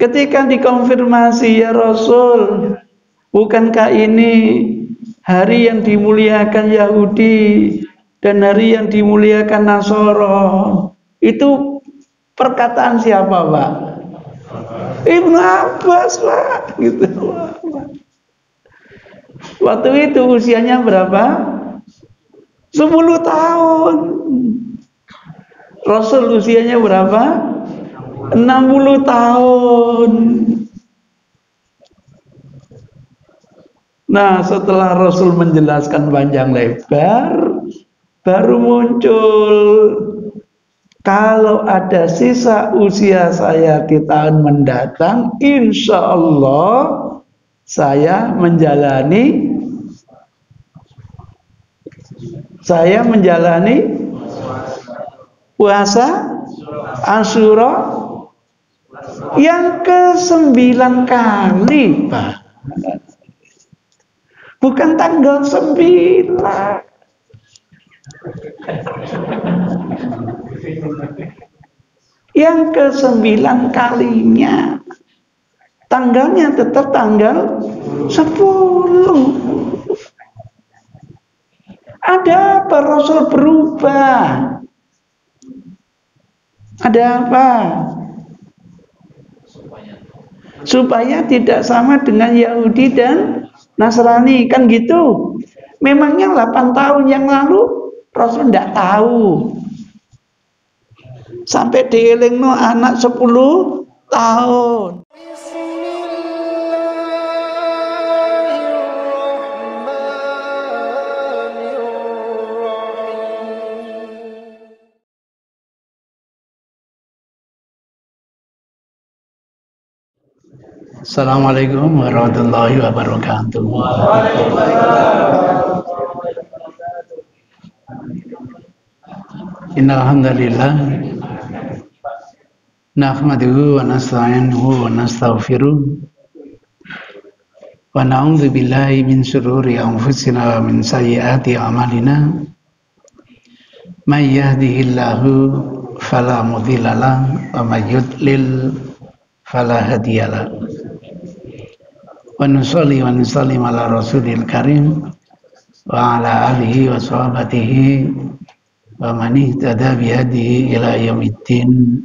Ketika dikonfirmasi, ya Rasul, bukankah ini hari yang dimuliakan Yahudi dan hari yang dimuliakan Nasoro? Itu perkataan siapa, Pak? Ibnu Abbas, Pak. Gitu. Waktu itu usianya berapa? 10 tahun. Rasul usianya berapa? 60 tahun. Nah, setelah Rasul menjelaskan panjang lebar, baru muncul, kalau ada sisa usia saya di tahun mendatang, insya Allah saya menjalani puasa Asyura yang ke-9 kali, Pak. Bukan tanggal 9. Yang ke-9 kalinya. Tanggalnya tetap tanggal 10. Ada apa Rasul berubah? Ada apa? Supaya tidak sama dengan Yahudi dan Nasrani, kan gitu. Memangnya 8 tahun yang lalu Rasul tidak tahu. Sampai dielingno anak 10 tahun. Assalamualaikum warahmatullahi wabarakatuh. Innal hamdalillah nahmaduhu wa nasta'inuhu wa nastaghfiruh wa na'udzu billahi min shururi anfusina wa min sayyiati a'malina. May yahdihillahu fala mudhillalah wa may yudlil fala hadiyalah. Wa nusalli wa nusallim ala rasulil karim wa ala alihi wa sahabatihi wa man ihtada bihadihi ila yaumiddin.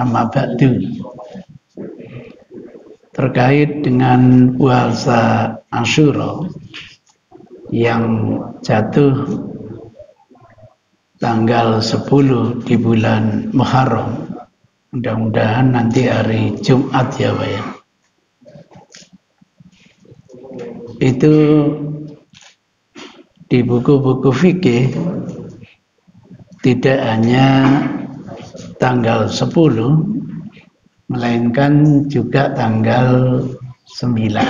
Amma ba'du. Terkait dengan puasa Asyura yang jatuh tanggal 10 di bulan Muharram, mudah-mudahan nanti hari Jumat ya Pak ya. Itu di buku-buku fikih tidak hanya tanggal 10, melainkan juga tanggal 9.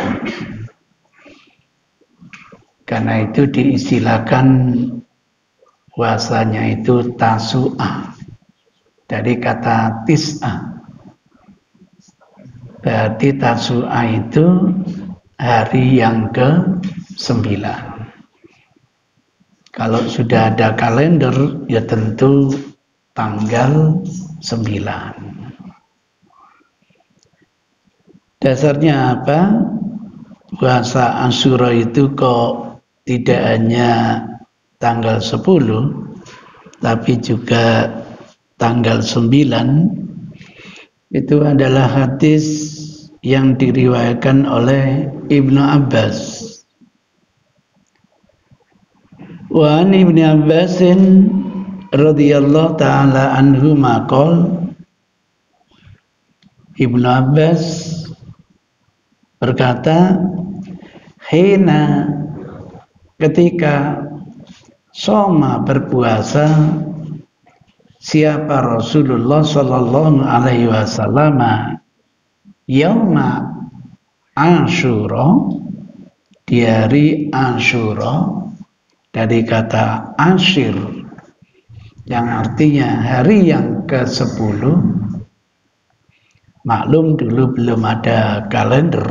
Karena itu diistilahkan puasanya itu Tasu'ah, dari kata tis'ah. Berarti Tasu'ah itu hari yang ke-9. Kalau sudah ada kalender, ya tentu tanggal 9. Dasarnya apa? Puasa Asyura itu kok tidak hanya tanggal 10, tapi juga tanggal 9. Itu adalah hadis yang diriwayatkan oleh Ibnu Abbas. Wa an Ibnu Abbasin radhiyallahu ta'ala anhu maqal. Ibnu Abbas berkata, hina, ketika soma berpuasa siapa Rasulullah sallallahu alaihi wasallam yauma Asyura, di hari Asyura, dari kata asyir yang artinya hari yang ke-10. Maklum dulu belum ada kalender.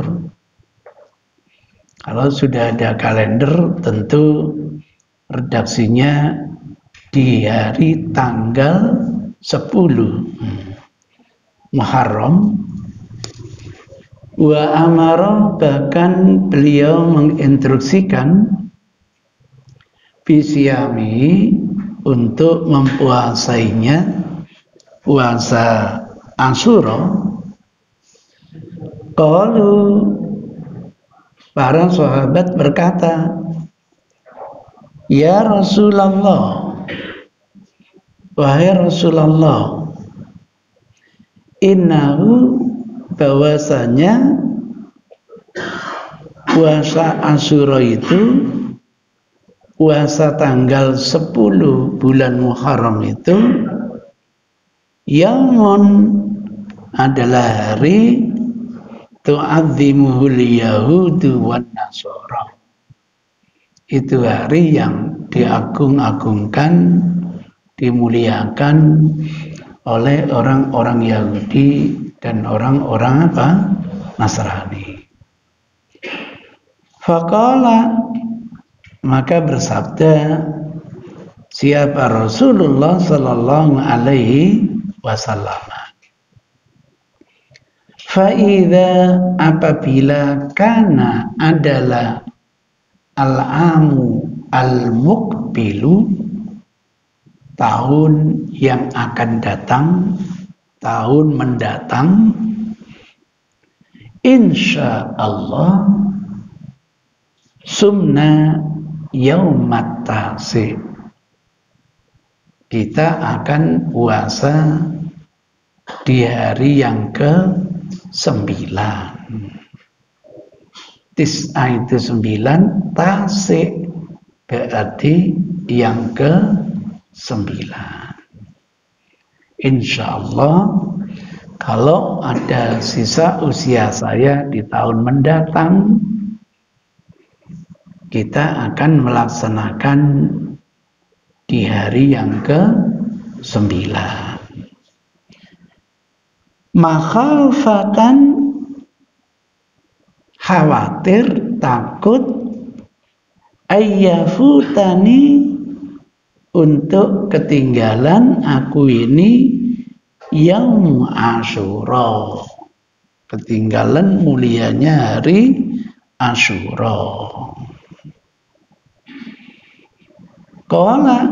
Kalau sudah ada kalender tentu redaksinya di hari tanggal 10 Muharram, Wa amara, bahkan beliau menginstruksikan bisyami, untuk mempuasainya, puasa Asyura. Qalu, para sahabat berkata, ya Rasulullah, wahai Rasulullah, innahu, bahwasanya puasa Asyura itu, puasa tanggal 10 bulan Muharram itu, yaumun, adalah hari tu'adzimuhul yahudu wan nasara. Itu hari yang diagung-agungkan, dimuliakan oleh orang-orang Yahudi dan orang-orang apa? Nasrani. Faqala, maka bersabda siapa Rasulullah sallallahu alaihi wasallam, faida, apabila kana adalah al-amu al-muqbilu, tahun yang akan datang, tahun mendatang, insya Allah sumna yaumat tasi, kita akan puasa di hari yang ke-9. Tis'a itu 9, tasik berarti yang ke-9. Insya Allah kalau ada sisa usia saya di tahun mendatang, kita akan melaksanakan di hari yang ke-9. Makhafatan, khawatir, takut, ayyafutani, untuk ketinggalan aku ini yaum Asyura, ketinggalan mulianya hari Asyura. Qala,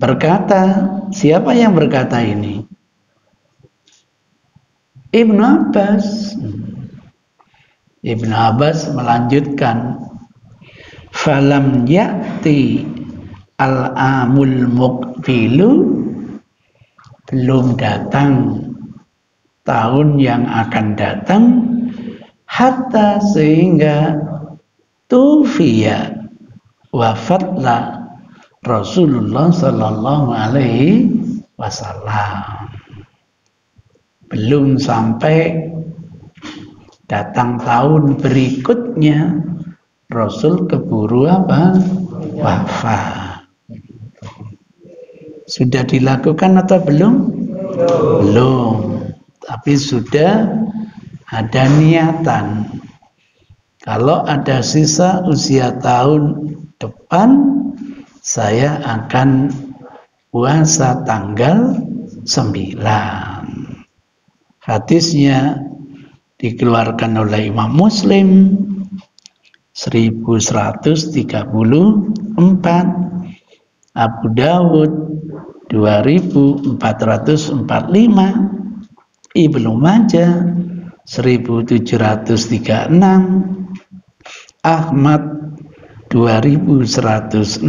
berkata, siapa yang berkata ini? Ibnu Abbas. Ibnu Abbas melanjutkan, falam ya'ti al-amul muqbilu, belum datang tahun yang akan datang, hatta, sehingga tufiya, wafatlah Rasulullah sallallahu alaihi wasallam. Belum sampai datang tahun berikutnya, Rasul keburu apa? Wafat. Sudah dilakukan atau belum? Belum. Tapi sudah ada niatan. Kalau ada sisa usia tahun depan, saya akan puasa tanggal 9. Hadisnya dikeluarkan oleh Imam Muslim 1134, Abu Dawud 2445, Ibnu Majah 1736, Ahmad 2106,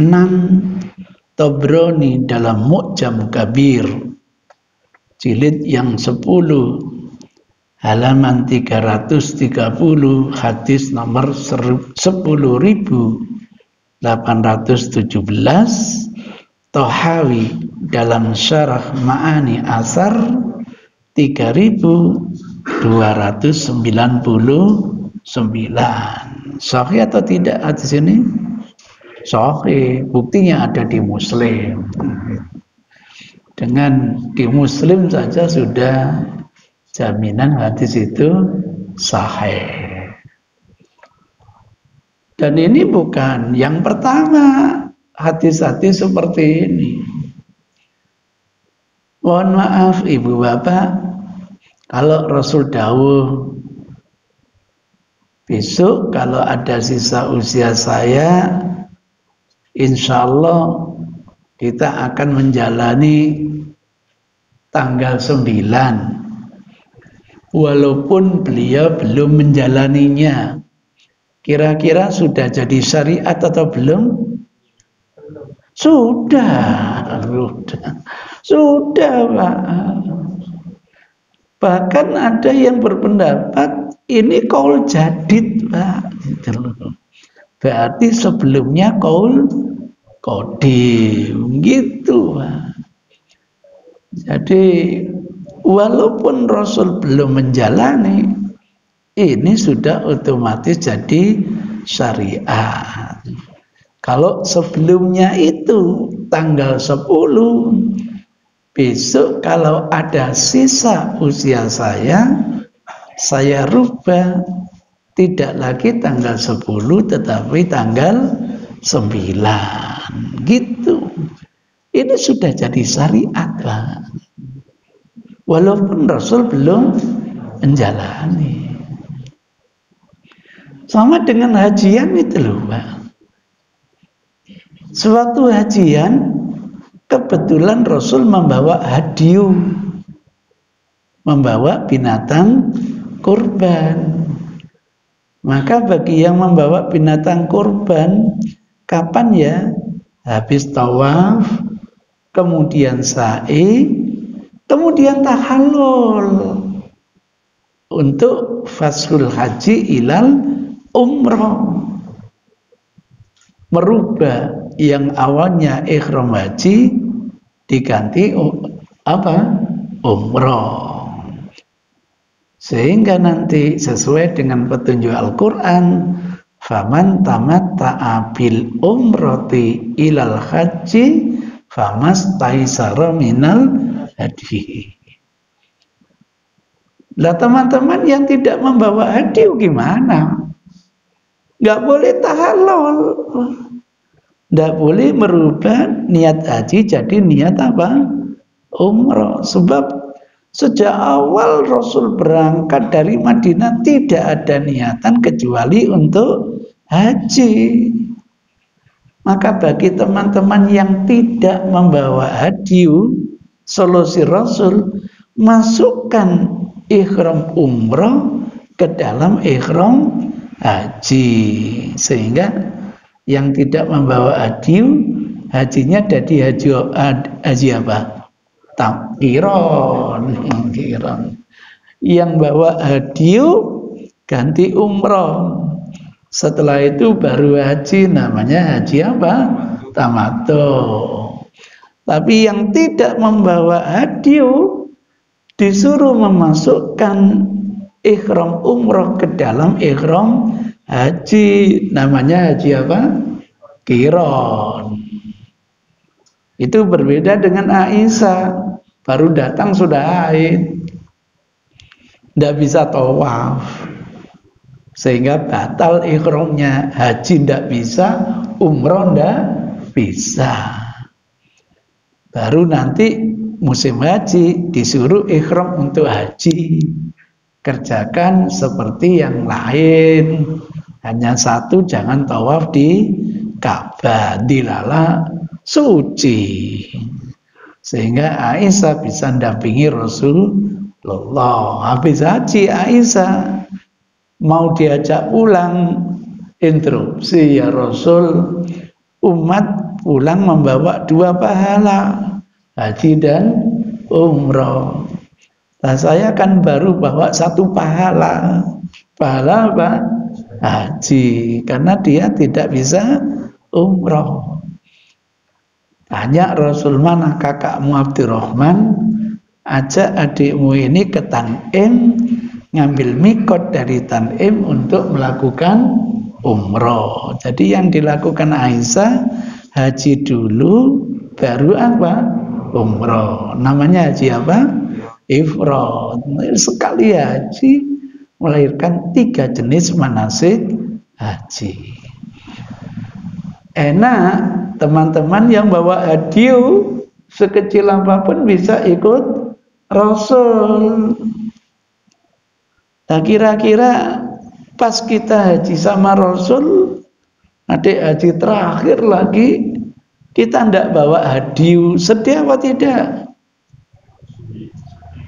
Tabrani dalam Mu'jam Kabir jilid yang 10 halaman 330, hadis nomor 10.817, Tohawi dalam Syarah Ma'ani Asar 3299. Sahih atau tidak hadis ini? Sahih, buktinya ada di Muslim. Dengan di Muslim saja sudah jaminan hadis itu sahih. Dan ini bukan yang pertama hadis-hadis seperti ini. Mohon maaf ibu bapak, kalau Rasul dawuh besok kalau ada sisa usia saya, insya Allah kita akan menjalani tanggal 9. Walaupun beliau belum menjalaninya. Kira-kira sudah jadi syariat atau belum? Sudah, Pak. Bahkan ada yang berpendapat ini qaul jadid, Pak. Berarti sebelumnya qaul qadim, gitu, Pak. Jadi walaupun Rasul belum menjalani, ini sudah otomatis jadi syariat. Kalau sebelumnya itu tanggal 10, besok kalau ada sisa usia saya rubah, tidak lagi tanggal 10 tetapi tanggal 9, gitu. Ini sudah jadi syariat, Pak. Walaupun Rasul belum menjalani. Sama dengan hajian itu loh, Pak. Suatu hajian kebetulan Rasul membawa hadiu, membawa binatang kurban. Maka bagi yang membawa binatang kurban, kapan ya? Habis tawaf, kemudian sa'i, kemudian tahallul untuk fasul haji ilal umroh, merubah yang awalnya ihram haji diganti umroh, sehingga nanti sesuai dengan petunjuk Al-Quran, faman tamatta'a bil umrati ilal haji famastaisara minal hadi. Lah teman-teman yang tidak membawa hadiu gimana? Nggak boleh tahallul, nggak boleh merubah niat haji jadi niat umroh. Sebab sejak awal Rasul berangkat dari Madinah tidak ada niatan kecuali untuk haji. Maka bagi teman-teman yang tidak membawa hadiu, solusi Rasul, masukkan ihram umroh ke dalam ihram haji, sehingga yang tidak membawa hadiu, hajinya jadi haji apa? Qiran. Yang bawa hadiu ganti umroh. Setelah itu baru haji, namanya haji apa? Tamattu. Tapi yang tidak membawa hadiu disuruh memasukkan ihram umroh ke dalam ihram haji, namanya haji apa? Qiran. Itu berbeda dengan Aisyah, baru datang sudah haid, tidak bisa tawaf, sehingga batal ihramnya. Haji tidak bisa, umroh tidak bisa. Baru nanti musim haji disuruh ihram untuk haji. Kerjakan seperti yang lain, hanya satu, jangan tawaf di Ka'bah, dilala suci. Sehingga Aisyah bisa mendampingi Rasulullah. Habis haji Aisyah mau diajak pulang, interupsi, ya Rasul, umat pulang membawa 2 pahala, haji dan umroh. Nah, saya kan baru bawa 1 pahala. Pahala apa? Haji, karena dia tidak bisa umroh. Tanya Rasul, mana kakakmu Abdurrahman? Ajak adikmu ini ke Tan'im, ngambil mikot dari Tan'im untuk melakukan umroh. Jadi yang dilakukan Aisyah, haji dulu, baru apa? Umroh. Namanya haji apa? Ifrad. Sekali haji melahirkan 3 jenis manasik haji. Enak, teman-teman yang bawa hadiu sekecil apapun bisa ikut Rasul. Nah, kira-kira Pas kita haji sama Rasul, adik haji terakhir lagi, kita ndak bawa hadiah. Sedih apa tidak?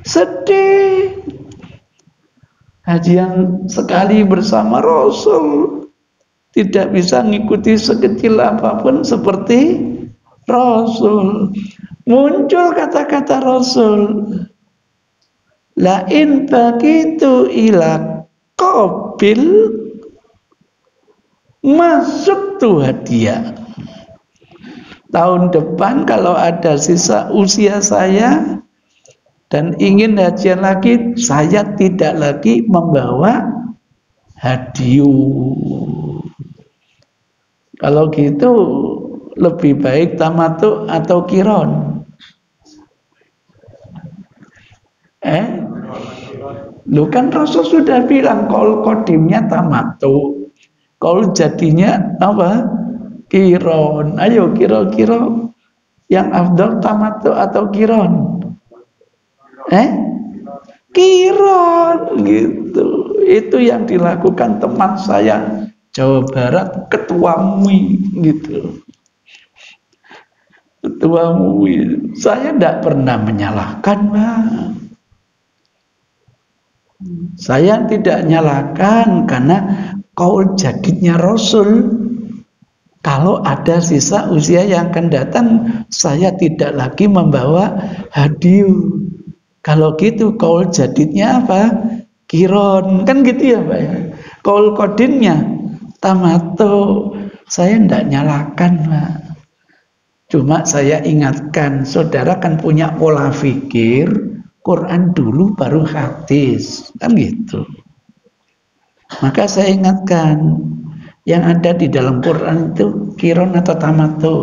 Sedih. Haji yang sekali bersama Rasul tidak bisa ngikuti sekecil apapun seperti Rasul. Muncul kata-kata Rasul, la in bagitu ila qabil masuk tuh hadiah. Tahun depan kalau ada sisa usia saya dan ingin hajian lagi, saya tidak lagi membawa hadiah. Kalau gitu lebih baik tamattu atau kiron? Lu kan Rasul sudah bilang qaul qadimnya tamattu, qaul jadinya apa? Kiron. Ayo kira-kira yang afdal tamattu atau kiron? Kiron gitu. Itu yang dilakukan teman saya Jawa Barat, ketua MUI gitu. Ketua MUI. Saya tidak pernah menyalahkan, Pak. Saya tidak nyalakan karena qaul jadidnya Rasul. Kalau ada sisa usia yang akan datang, saya tidak lagi membawa hadiah. Kalau gitu qaul jadidnya apa? Kiron. Kan gitu ya, Pak ya. Qaul qadimnya tamattu. Saya tidak nyalakan, Pak. Cuma saya ingatkan, saudara kan punya pola pikir, Quran dulu baru hadis, kan gitu. Maka saya ingatkan, yang ada di dalam Quran itu kiron atau tamattu?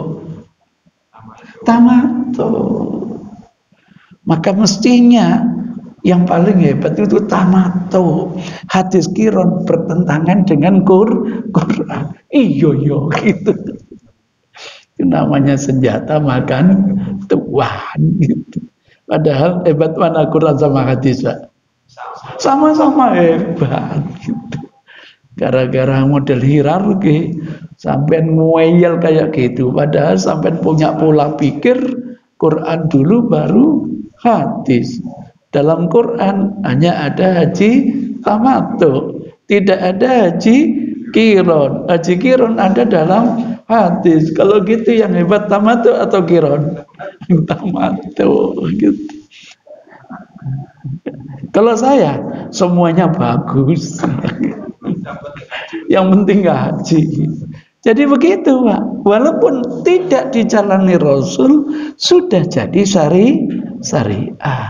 Tamattu. Maka mestinya yang paling hebat itu tamattu. Hadis kiron bertentangan dengan Quran. Iyo gitu. Itu namanya senjata makan tuan gitu. Padahal hebat mana Quran sama hadis, Pak? Sama-sama hebat gitu. Gara-gara model hierarki sampean ngeyel kayak gitu. Padahal sampean punya pola pikir Quran dulu baru hadis. Dalam Quran hanya ada haji tamattu, tidak ada haji kiron. Haji kiron ada dalam hadis. Kalau gitu yang hebat tamattu atau kiron? Tamattu gitu. Kalau saya semuanya bagus. Yang penting haji. Jadi begitu, Pak. Walaupun tidak dijalani Rasul, sudah jadi syariah.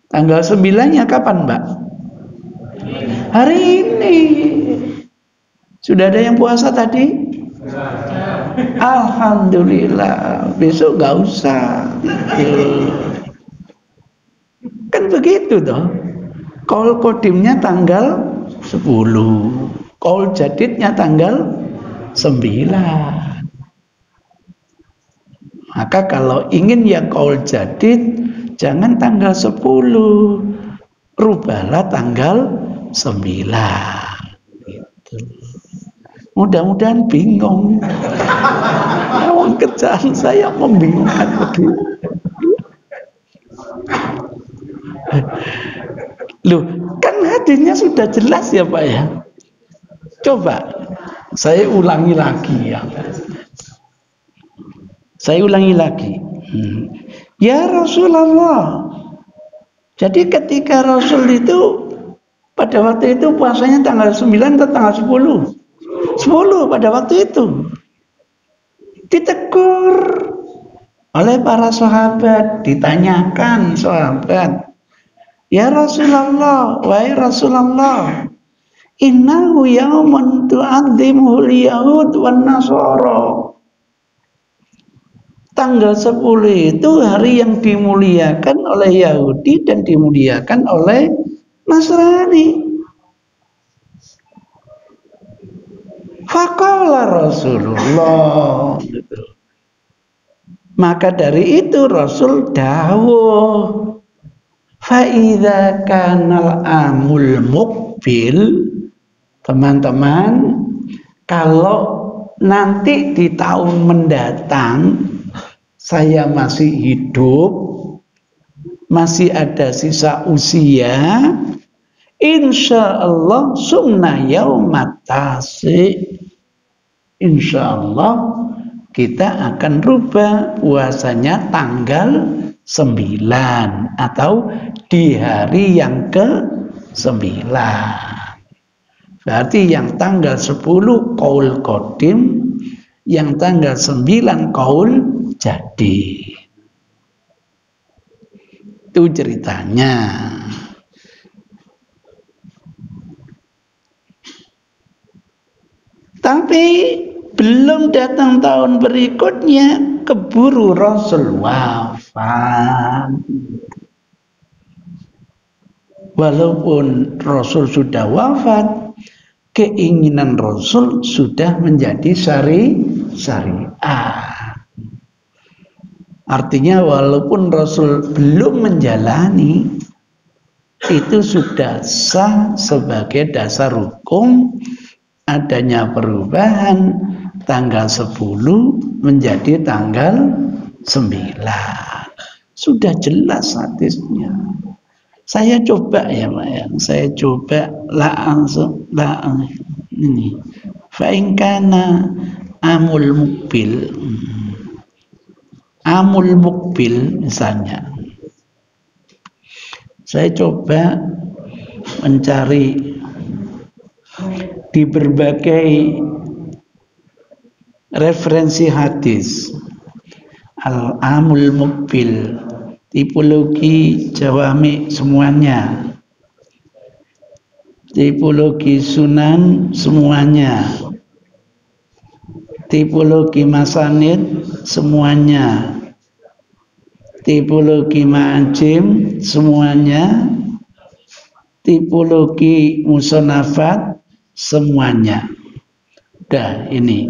Tanggal 9-nya kapan, Mbak? Hari ini. Sudah ada yang puasa tadi? Alhamdulillah. Besok gak usah. Kan begitu toh. Qaul qadimnya tanggal 10, qaul jadidnya tanggal 9. Maka kalau ingin yang qaul jadid, jangan tanggal 10, rubahlah tanggal 9 gitu. Mudah-mudahan bingung. Kerjaan saya membingungkan begitu. Loh, kan hadisnya sudah jelas ya, Pak ya. Coba saya ulangi lagi ya. Saya ulangi lagi. Ya Rasulullah. Jadi ketika Rasul itu pada waktu itu puasanya tanggal 9 atau tanggal 10? 10 pada waktu itu. Ditegur oleh para sahabat, ditanyakan sahabat, ya Rasulullah, wahai Rasulullah, innahu yaumun tu'adzimuhul yahud wan nasara. Tanggal 10 itu hari yang dimuliakan oleh Yahudi dan dimuliakan oleh Nasrani. Faqala Rasulullah gitu. Maka dari itu Rasul dawuh, fa idza kanal amul muqbil, teman-teman, kalau nanti di tahun mendatang saya masih hidup, masih ada sisa usia, insya Allah sumna yaumat tasi, insya Allah kita akan rubah puasanya tanggal 9 atau di hari yang ke-9. Berarti yang tanggal 10 qaul qadim, yang tanggal 9 qaul jadi. Itu ceritanya. Tapi belum datang tahun berikutnya, keburu Rasul wafat. Walaupun Rasul sudah wafat, keinginan Rasul sudah menjadi syariat. Artinya walaupun Rasul belum menjalani, itu sudah sah sebagai dasar hukum adanya perubahan tanggal 10 menjadi tanggal 9. Sudah jelas hadisnya. Saya coba ya Mak, saya coba ini. Fa in kana amul muqbil. Amul muqbil misalnya. Saya coba mencari di berbagai referensi hadis. Al-amul muqbil, tipologi jawami semuanya, tipologi sunan semuanya, tipologi masanid semuanya, tipologi ma'ajim semuanya, tipologi musonafat semuanya. Dah ini.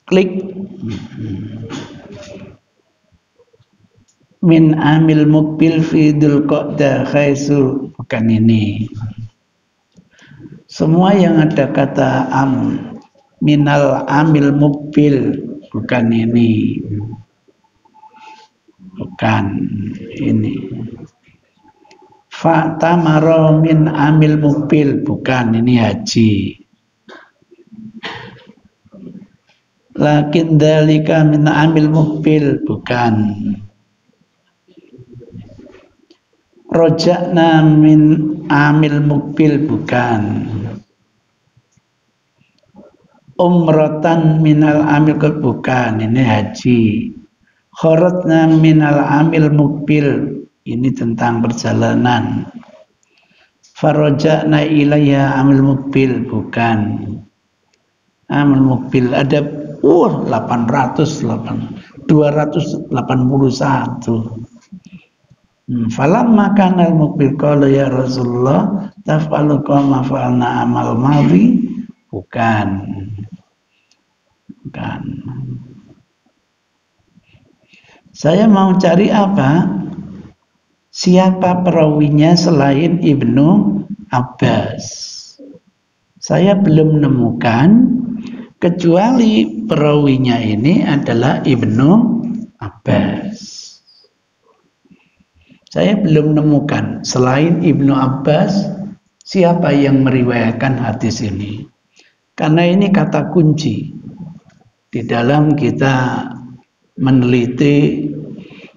Klik. Min amil muqbil fi dzulqa'dah khaisu, bukan ini. Semua yang ada kata minal amil muqbil, bukan ini. Bukan ini. Fa'tamara min amil muqbil, bukan ini haji. Lakin dzalika min amil muqbil, bukan. Rojakna min amil muqbil, bukan. Umratan minal amil, bukan, ini haji. Kharatna minal amil muqbil, ini tentang perjalanan. Farojakna ilayya amil muqbil, bukan. Amil muqbil ada 281. Falamma kana al-muqbil qala ya Rasulullah taf'alu kama fa'alna amal madhi, bukan. Bukan. Saya mau cari apa? Siapa perawinya selain Ibnu Abbas? Saya belum menemukan, kecuali perawinya ini adalah Ibnu Abbas. Saya belum menemukan selain Ibnu Abbas siapa yang meriwayatkan hadis ini. Karena ini kata kunci di dalam kita meneliti,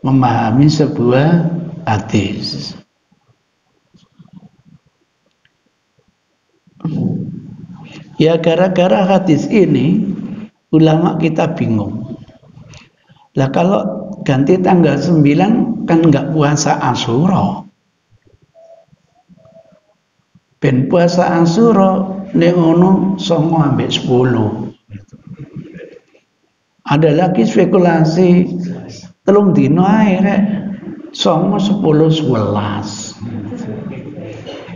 memahami sebuah hadis. Ya gara-gara hadis ini ulama kita bingung. Lah kalau ganti tanggal 9 kan nggak puasa Asyura. Ben puasa Asyura nek ngono 9 ambek 10. Ada lagi spekulasi telung dino ae rek 9, 10, 11.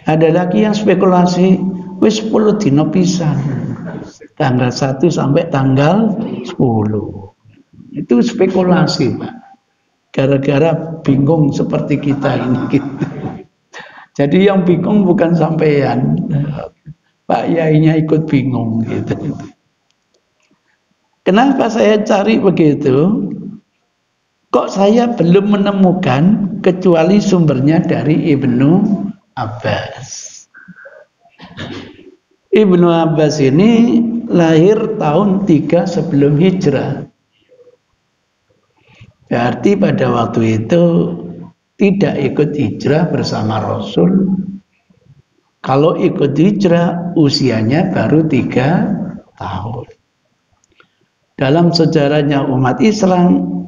Ada lagi yang spekulasi wis 10 dino pisan. Tanggal 1 sampai tanggal 10. Itu spekulasi, Pak. Gara-gara bingung seperti kita ini gitu. Jadi yang bingung bukan sampean, Pak Yainya ikut bingung gitu. Kenapa saya cari begitu? Kok saya belum menemukan kecuali sumbernya dari Ibnu Abbas. Ibnu Abbas ini lahir tahun 3 sebelum hijrah. Berarti pada waktu itu tidak ikut hijrah bersama Rasul. Kalau ikut hijrah usianya baru 3 tahun. Dalam sejarahnya umat Islam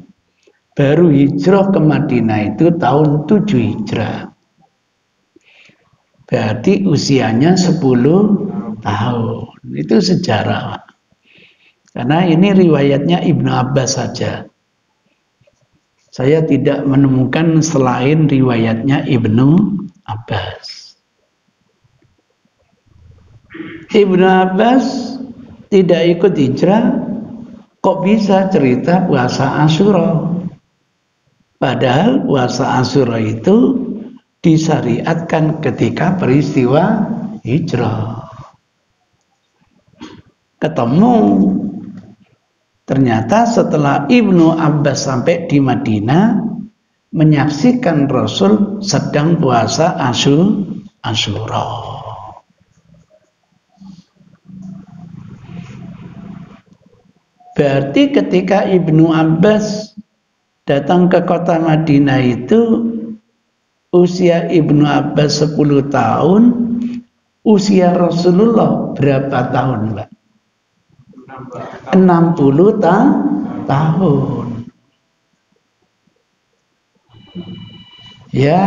baru hijrah ke Madinah itu tahun 7 hijrah. Berarti usianya 10 tahun. Itu sejarah. Karena ini riwayatnya Ibnu Abbas saja. Saya tidak menemukan selain riwayatnya Ibnu Abbas. Ibnu Abbas tidak ikut hijrah, kok bisa cerita puasa Asyura? Padahal puasa Asyura itu disyariatkan ketika peristiwa hijrah. Ketemu. Ternyata setelah Ibnu Abbas sampai di Madinah, menyaksikan Rasul sedang puasa Asyura. Berarti ketika Ibnu Abbas datang ke kota Madinah itu, usia Ibnu Abbas 10 tahun, usia Rasulullah berapa tahun, Mbak? 60 tahun. Ya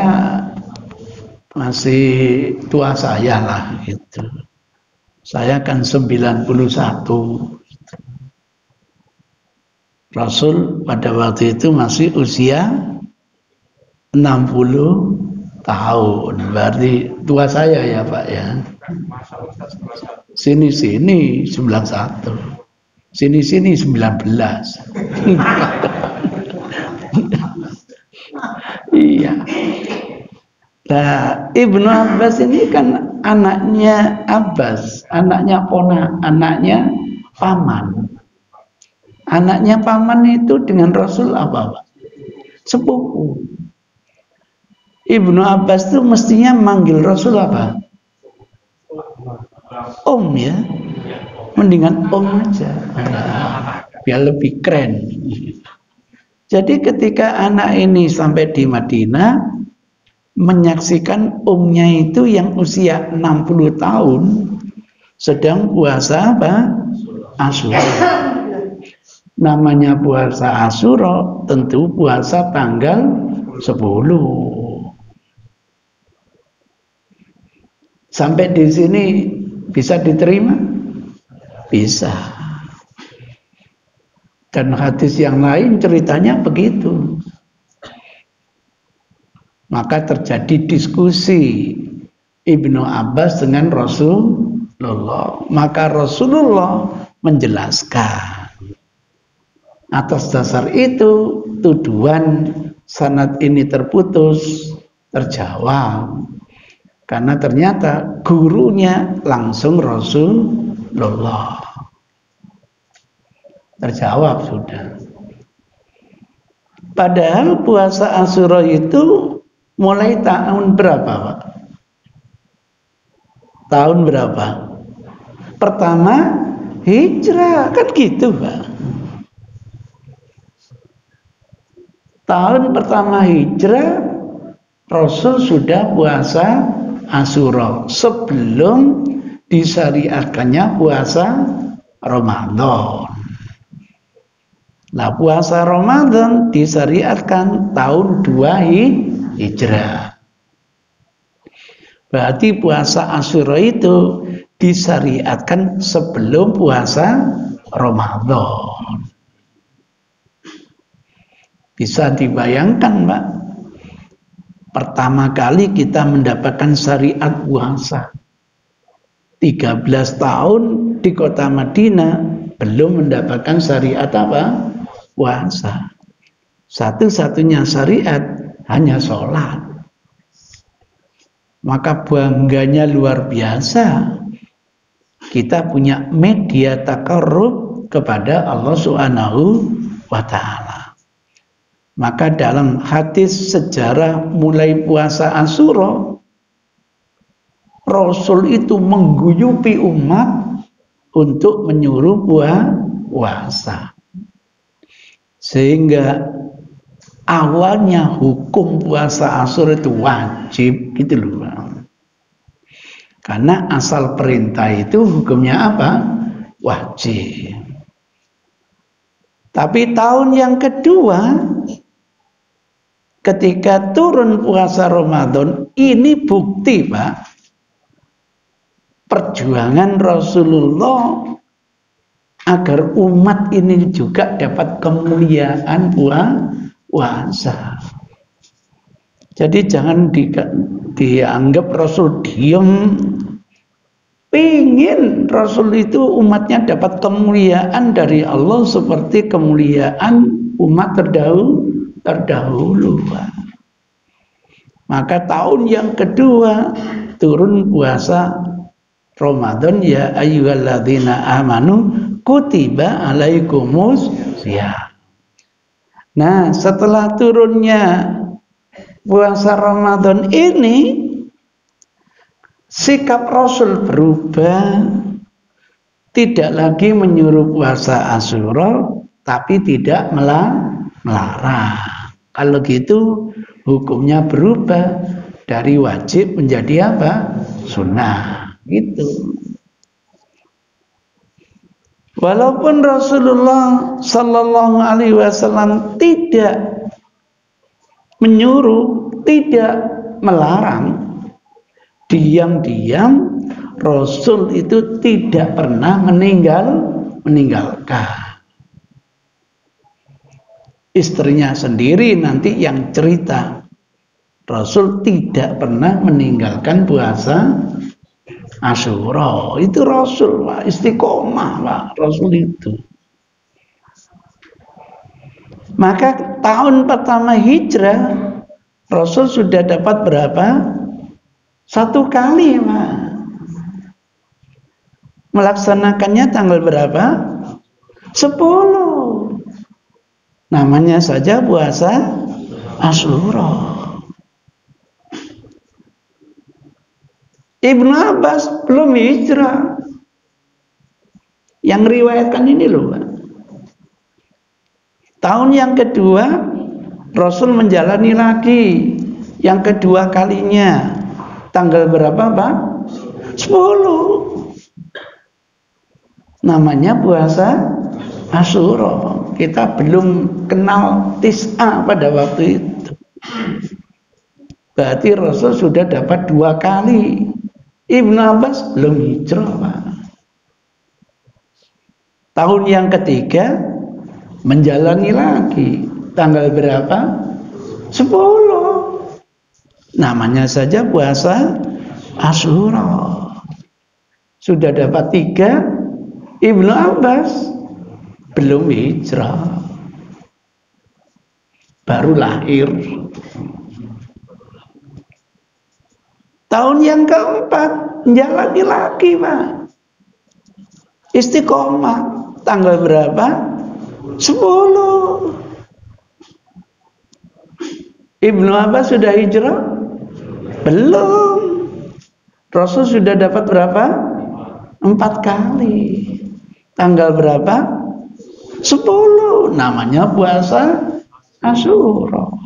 masih tua saya lah gitu. Saya kan 91. Rasul pada waktu itu masih usia 60 tahun. Berarti tua saya ya Pak ya. Sini-sini 91. Sini-sini 19. Iya. Nah, Ibnu Abbas ini kan anaknya Abbas, anaknya anaknya paman. Anaknya paman itu dengan Rasul apa, Pak? Sepupu. Ibnu Abbas itu mestinya manggil Rasul apa? Om ya. Mendingan om aja. Biar lebih keren. Jadi ketika anak ini sampai di Madinah, menyaksikan omnya itu yang usia 60 tahun sedang puasa apa? Asyura. Namanya puasa Asyura, tentu puasa tanggal 10. Sampai di sini bisa diterima? Bisa. Dan hadis yang lain ceritanya begitu. Maka terjadi diskusi Ibnu Abbas dengan Rasulullah. Maka Rasulullah menjelaskan. Atas dasar itu tuduhan sanad ini terputus, terjawab. Karena ternyata gurunya langsung Rasulullah. Terjawab sudah. Padahal puasa Asyura itu mulai tahun berapa, Pak? Tahun berapa? Pertama hijrah, kan gitu, Pak. Tahun pertama hijrah Rasul sudah puasa Asyura sebelum disyariatkannya puasa Ramadan. Nah, puasa Ramadan disyariatkan tahun 2 Hijrah. Berarti puasa Asyura itu disyariatkan sebelum puasa Ramadan. Bisa dibayangkan, Pak? Pertama kali kita mendapatkan syariat puasa. 13 tahun di kota Madinah belum mendapatkan syariat apa? Puasa. Satu-satunya syariat hanya sholat. Maka bangganya luar biasa. Kita punya media taqarrub kepada Allah Subhanahu wa ta'ala. Maka dalam hadis sejarah mulai puasa Asyura, Rasul itu mengguyupi umat untuk menyuruh puasa. Sehingga awalnya hukum puasa Asyura itu wajib gitu loh. Karena asal perintah itu hukumnya apa? Wajib. Tapi tahun yang kedua ketika turun puasa Ramadan, ini bukti Pak, perjuangan Rasulullah agar umat ini juga dapat kemuliaan puasa. Jadi jangan dianggap Rasul diem. Pingin Rasul itu umatnya dapat kemuliaan dari Allah seperti kemuliaan umat terdahulu. Maka tahun yang kedua turun puasa Ramadan, ya ayyuhalladzina amanu kutiba alaikumus syiyam. Nah, setelah turunnya puasa Ramadan ini, sikap Rasul berubah, tidak lagi menyuruh puasa Asyura, tapi tidak melarang. Kalau gitu hukumnya berubah dari wajib menjadi apa? Sunnah. Gitu. Walaupun Rasulullah Sallallahu Alaihi Wasallam tidak menyuruh, tidak melarang, diam-diam Rasul itu tidak pernah meninggalkan. Istrinya sendiri nanti yang cerita, Rasul tidak pernah meninggalkan puasa Asyura. Itu Rasul Pak, istiqomah Pak, Rasul itu. Maka tahun pertama hijrah Rasul sudah dapat berapa? 1 kali Pak. Melaksanakannya tanggal berapa? 10. Namanya saja puasa Asyura. Ibnu Abbas belum hijrah. Yang riwayatkan ini loh Pak. Tahun yang kedua Rasul menjalani lagi yang kedua kalinya. Tanggal berapa Pak? 10. Namanya puasa Asyura. Kita belum kenal Tis'a pada waktu itu. Berarti Rasul sudah dapat 2 kali. Ibnu Abbas belum hijrah Pak. Tahun yang ketiga menjalani lagi. Tanggal berapa? 10. Namanya saja puasa Asyura. Sudah dapat 3. Ibnu Abbas belum hijrah. Baru lahir. Tahun yang keempat menjalani lagi Pak. Istiqomah. Tanggal berapa? 10. Ibnu Abbas sudah hijrah? Belum. Rasul sudah dapat berapa? 4 kali. Tanggal berapa? 10. Namanya puasa Asyura.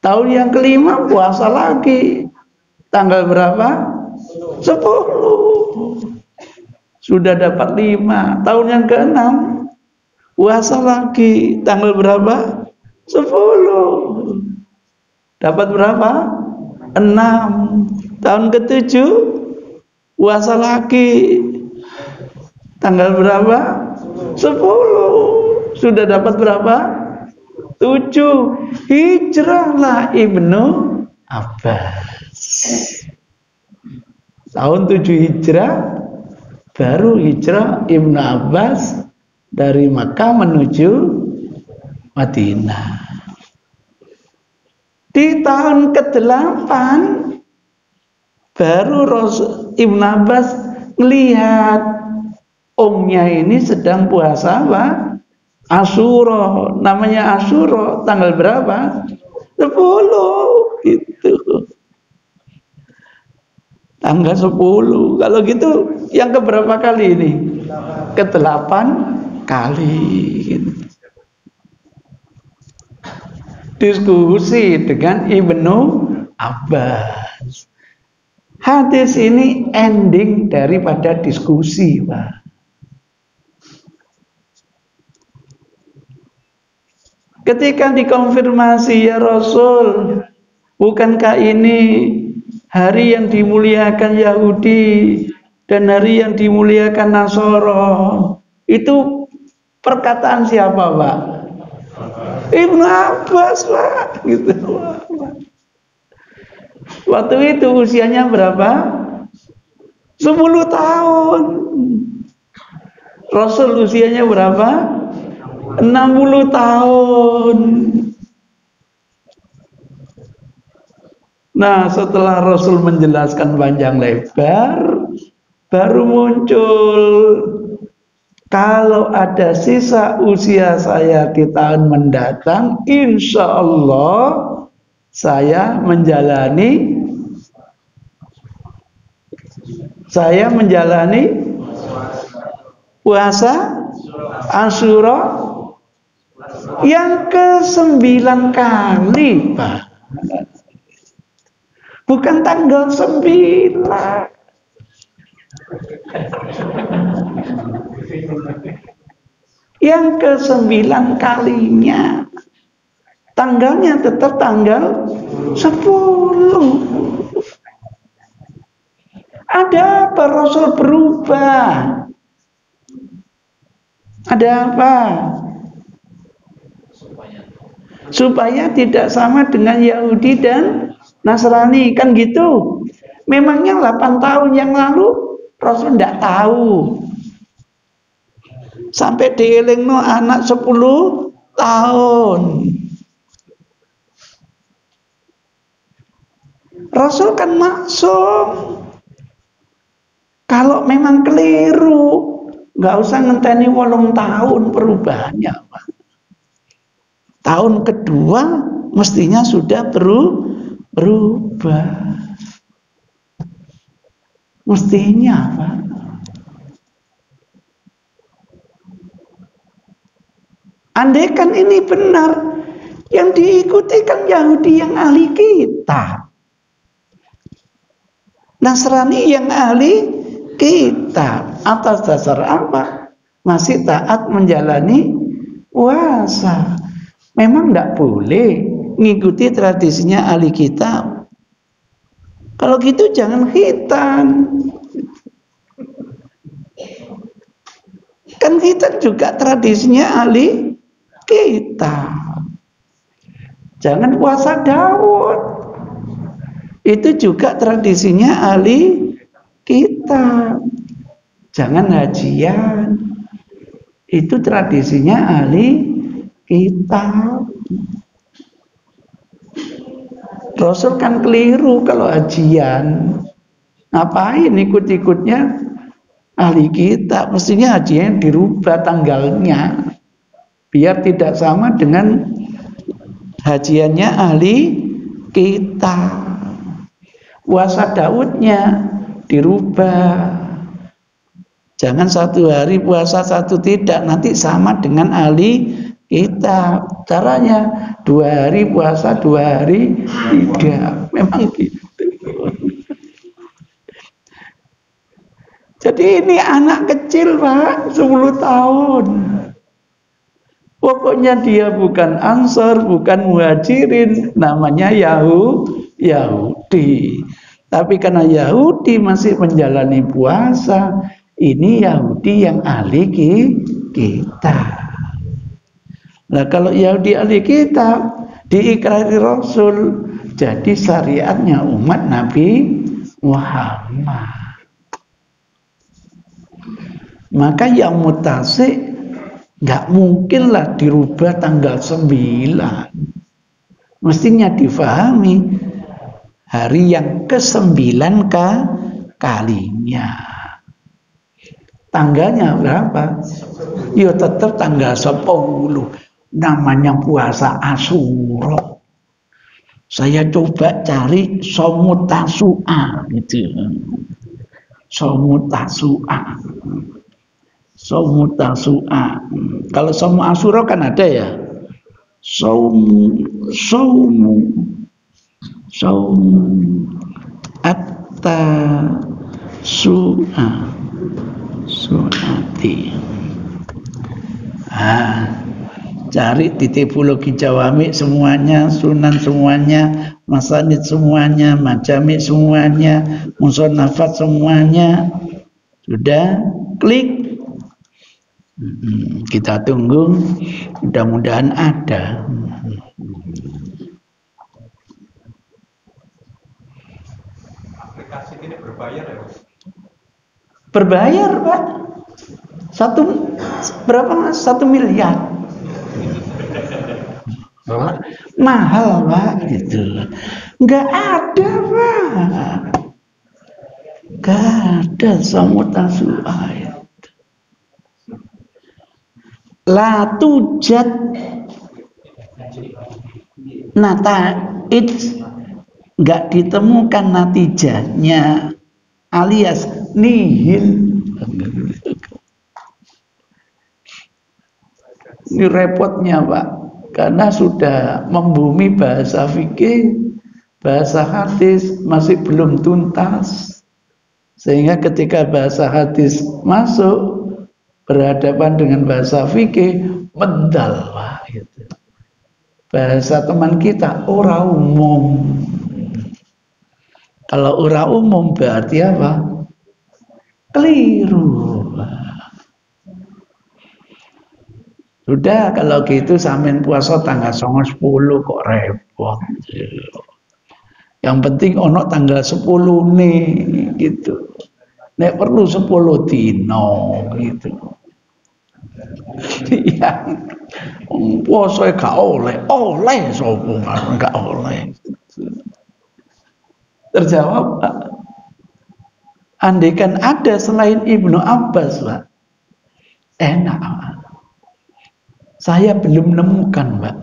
Tahun yang kelima puasa lagi. Tanggal berapa? 10. Sudah dapat 5. Tahun yang keenam puasa lagi. Tanggal berapa? 10. Dapat berapa? 6. Tahun ke-7 puasa lagi. Tanggal berapa? 10. Sudah dapat berapa? 7. Hijrahlah Ibnu Abbas. Tahun 7 Hijrah baru hijrah Ibnu Abbas dari Makkah menuju Madinah. Di tahun ke-8 baru Ibnu Abbas melihat omnya ini sedang puasa apa? Asyura. Namanya Asyura tanggal berapa? 10 gitu. Tanggal 10. Kalau gitu yang keberapa kali ini? Ke-8 kali gitu. Diskusi dengan Ibnu Abbas. Hadis ini ending daripada diskusi, Pak. Ketika dikonfirmasi, ya Rasul, bukankah ini hari yang dimuliakan Yahudi dan hari yang dimuliakan Nasoro? Itu perkataan siapa, Pak? Ibnu Abbas, Pak. Gitu. Waktu itu usianya berapa? 10 tahun. Rasul usianya berapa? 60 tahun. Nah, setelah Rasul menjelaskan panjang lebar, baru muncul, kalau ada sisa usia saya di tahun mendatang, insya Allah saya menjalani puasa Asyura yang ke-9 kali, Pak. Bukan tanggal 9. Yang ke-9 kalinya. Tanggalnya tetap tanggal 10. Ada apa Rasul berubah? Ada apa? Supaya tidak sama dengan Yahudi dan Nasrani, kan gitu. Memangnya 8 tahun yang lalu Rasul tidak tahu. Sampai dielingno anak 10 tahun. Rasul kan maksum. Kalau memang keliru, nggak usah ngenteni 8 tahun perubahannya, Pak. Tahun kedua mestinya sudah berubah. Mestinya, Pak. Andaikan ini benar, yang diikuti kan Yahudi yang ahli kitab, Nasrani yang ahli kitab. Atas dasar apa? Masih taat menjalani puasa. Memang tidak boleh mengikuti tradisinya ahli kitab. Kalau gitu jangan khitan. Kan khitan juga tradisinya ahli kitab. Jangan puasa Daud. Itu juga tradisinya ahli kitab. Jangan hajian. Itu tradisinya ahli kitab. Rasul kan keliru kalau hajian. Ngapain ikut-ikutnya ahli kitab? Mestinya hajian dirubah tanggalnya, biar tidak sama dengan hajiannya ahli kitab. Puasa Daudnya dirubah. Jangan 1 hari puasa 1 tidak, nanti sama dengan ahli kitab. Caranya 2 hari puasa 2 hari tidak. Memang gitu. Jadi ini anak kecil, Pak, 10 tahun. Pokoknya dia bukan Ansor, bukan Muhajirin, namanya Yahudi. Tapi karena Yahudi masih menjalani puasa, ini Yahudi yang ahli kitab. Nah, kalau Yahudi ahli kitab diikrari Rasul, jadi syariatnya umat Nabi Muhammad. Maka yang mutasik nggak mungkinlah dirubah tanggal 9. Mestinya difahami hari yang ke-9 kalinya. Tanggalnya berapa? Ya tetap tanggal 10. Namanya puasa Asyura. Saya coba cari Shaumut Tasu'a gitu. Shaumut Tasu'a. Shaumut Tasu'a. Kalau Shaum Asyura kan ada ya. Shaum At-Tasu'a. Suati. Cari di tipologi jawami semuanya, sunan semuanya, masanid semuanya, majami semuanya, musannafat semuanya. Sudah, klik. Kita tunggu, mudah-mudahan ada. Aplikasi ini berbayar ya, Mas? Berbayar, Pak. Berapa Mas? 1 miliar. Mahal, Pak, gitu. Enggak ada, Pak. Enggak ada Shaumut Tasu'a. La tujad nata'id, enggak ditemukan natijahnya, alias nihil. Ini repotnya, Pak, karena sudah membumi bahasa fikih, bahasa hadis masih belum tuntas, sehingga ketika bahasa hadis masuk berhadapan dengan bahasa fikih mendal, Pak, gitu. Bahasa teman kita ora umum. Kalau ora umum berarti apa? Keliru. Sudah kalau gitu sampean puasa tanggal 10 kok repot. Yang penting ono tanggal 10 nih gitu. Nek perlu 10 dino gitu. Iya. Puasa gak oleh sapa gak oleh. Terjawab, Pak. Andaikan ada selain Ibnu Abbas, Pak, enak, Pak. Saya belum menemukan, Pak.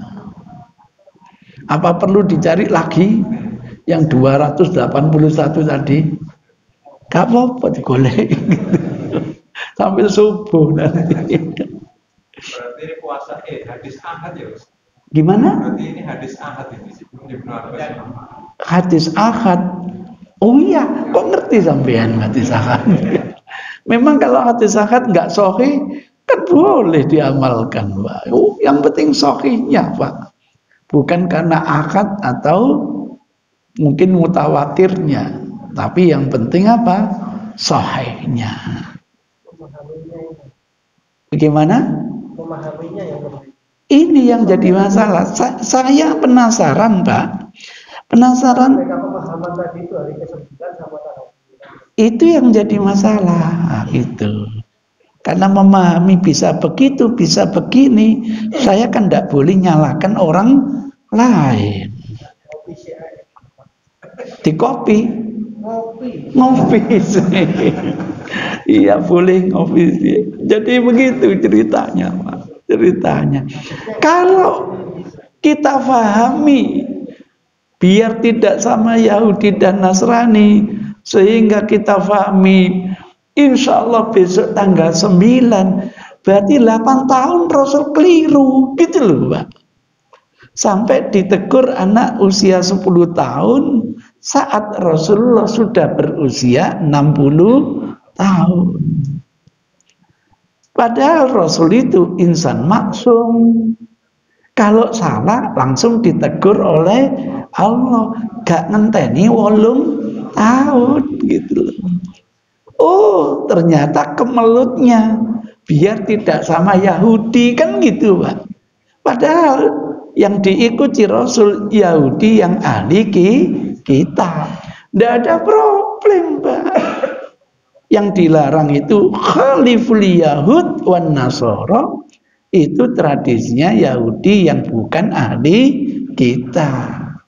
Apa perlu dicari lagi yang 281 tadi? Gak apa-apa digolek. Sampai subuh nanti. Berarti ini puasa hadis ahad ya, Mas? Gimana? Berarti ini hadis ahad ini Ibnu Abbas. Hadis ahad. Oh iya, kok ngerti sampean hadis ahad? Memang kalau hadis ahad nggak sahih kan boleh diamalkan, Pak. Oh, yang penting sahihnya, Pak. Bukan karena ahad atau mungkin mutawatirnya, tapi yang penting apa? Sahihnya. Bagaimana? Memahaminya yang lebih. Ini yang jadi masalah. Saya penasaran, Pak. Penasaran. Mereka pemahaman tadi itu hari ke-9 sama tanggal 9. Itu yang jadi masalah, itu. Karena memahami bisa begitu, bisa begini, saya kan tidak boleh nyalakan orang lain. Di kopi. Ngopi sih. Iya boleh ngopi sih. Jadi begitu ceritanya, Pak. Ceritanya. Kalau kita pahami biar tidak sama Yahudi dan Nasrani, sehingga kita pahami insya Allah besok tanggal 9 berarti 8 tahun Rasul keliru gitu loh, Pak. Sampai ditegur anak usia 10 tahun saat Rasulullah sudah berusia 60 tahun. Padahal Rasul itu insan maksum. Kalau salah langsung ditegur oleh Allah, gak ngenteni 8 tahun gitu loh. Oh, ternyata kemelutnya biar tidak sama Yahudi kan gitu, Pak. Padahal yang diikuti Rasul Yahudi yang ahli kita. Tidak ada problem, Pak. Yang dilarang itu khaliful Yahud wan Nasara, itu tradisinya Yahudi yang bukan ahli kitab.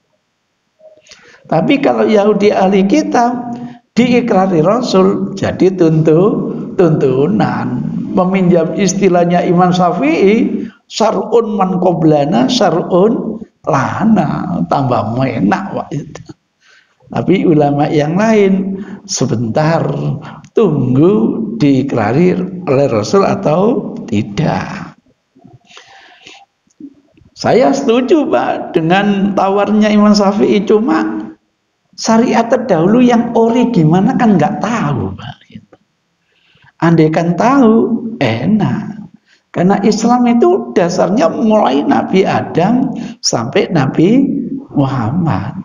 Tapi kalau Yahudi ahli kitab diikrari Rasul, jadi tuntunan. Meminjam istilahnya Imam Syafi'i, syar'un man qoblana syar'un lana, tambah enak Pak itu. Tapi ulama yang lain sebentar, tunggu diikrari oleh Rasul atau tidak. Saya setuju Pak dengan tawarnya Imam Syafi'i, cuma syariat terdahulu yang ori gimana kan nggak tahu Pak. Andai kan tahu enak. Karena Islam itu dasarnya mulai Nabi Adam sampai Nabi Muhammad.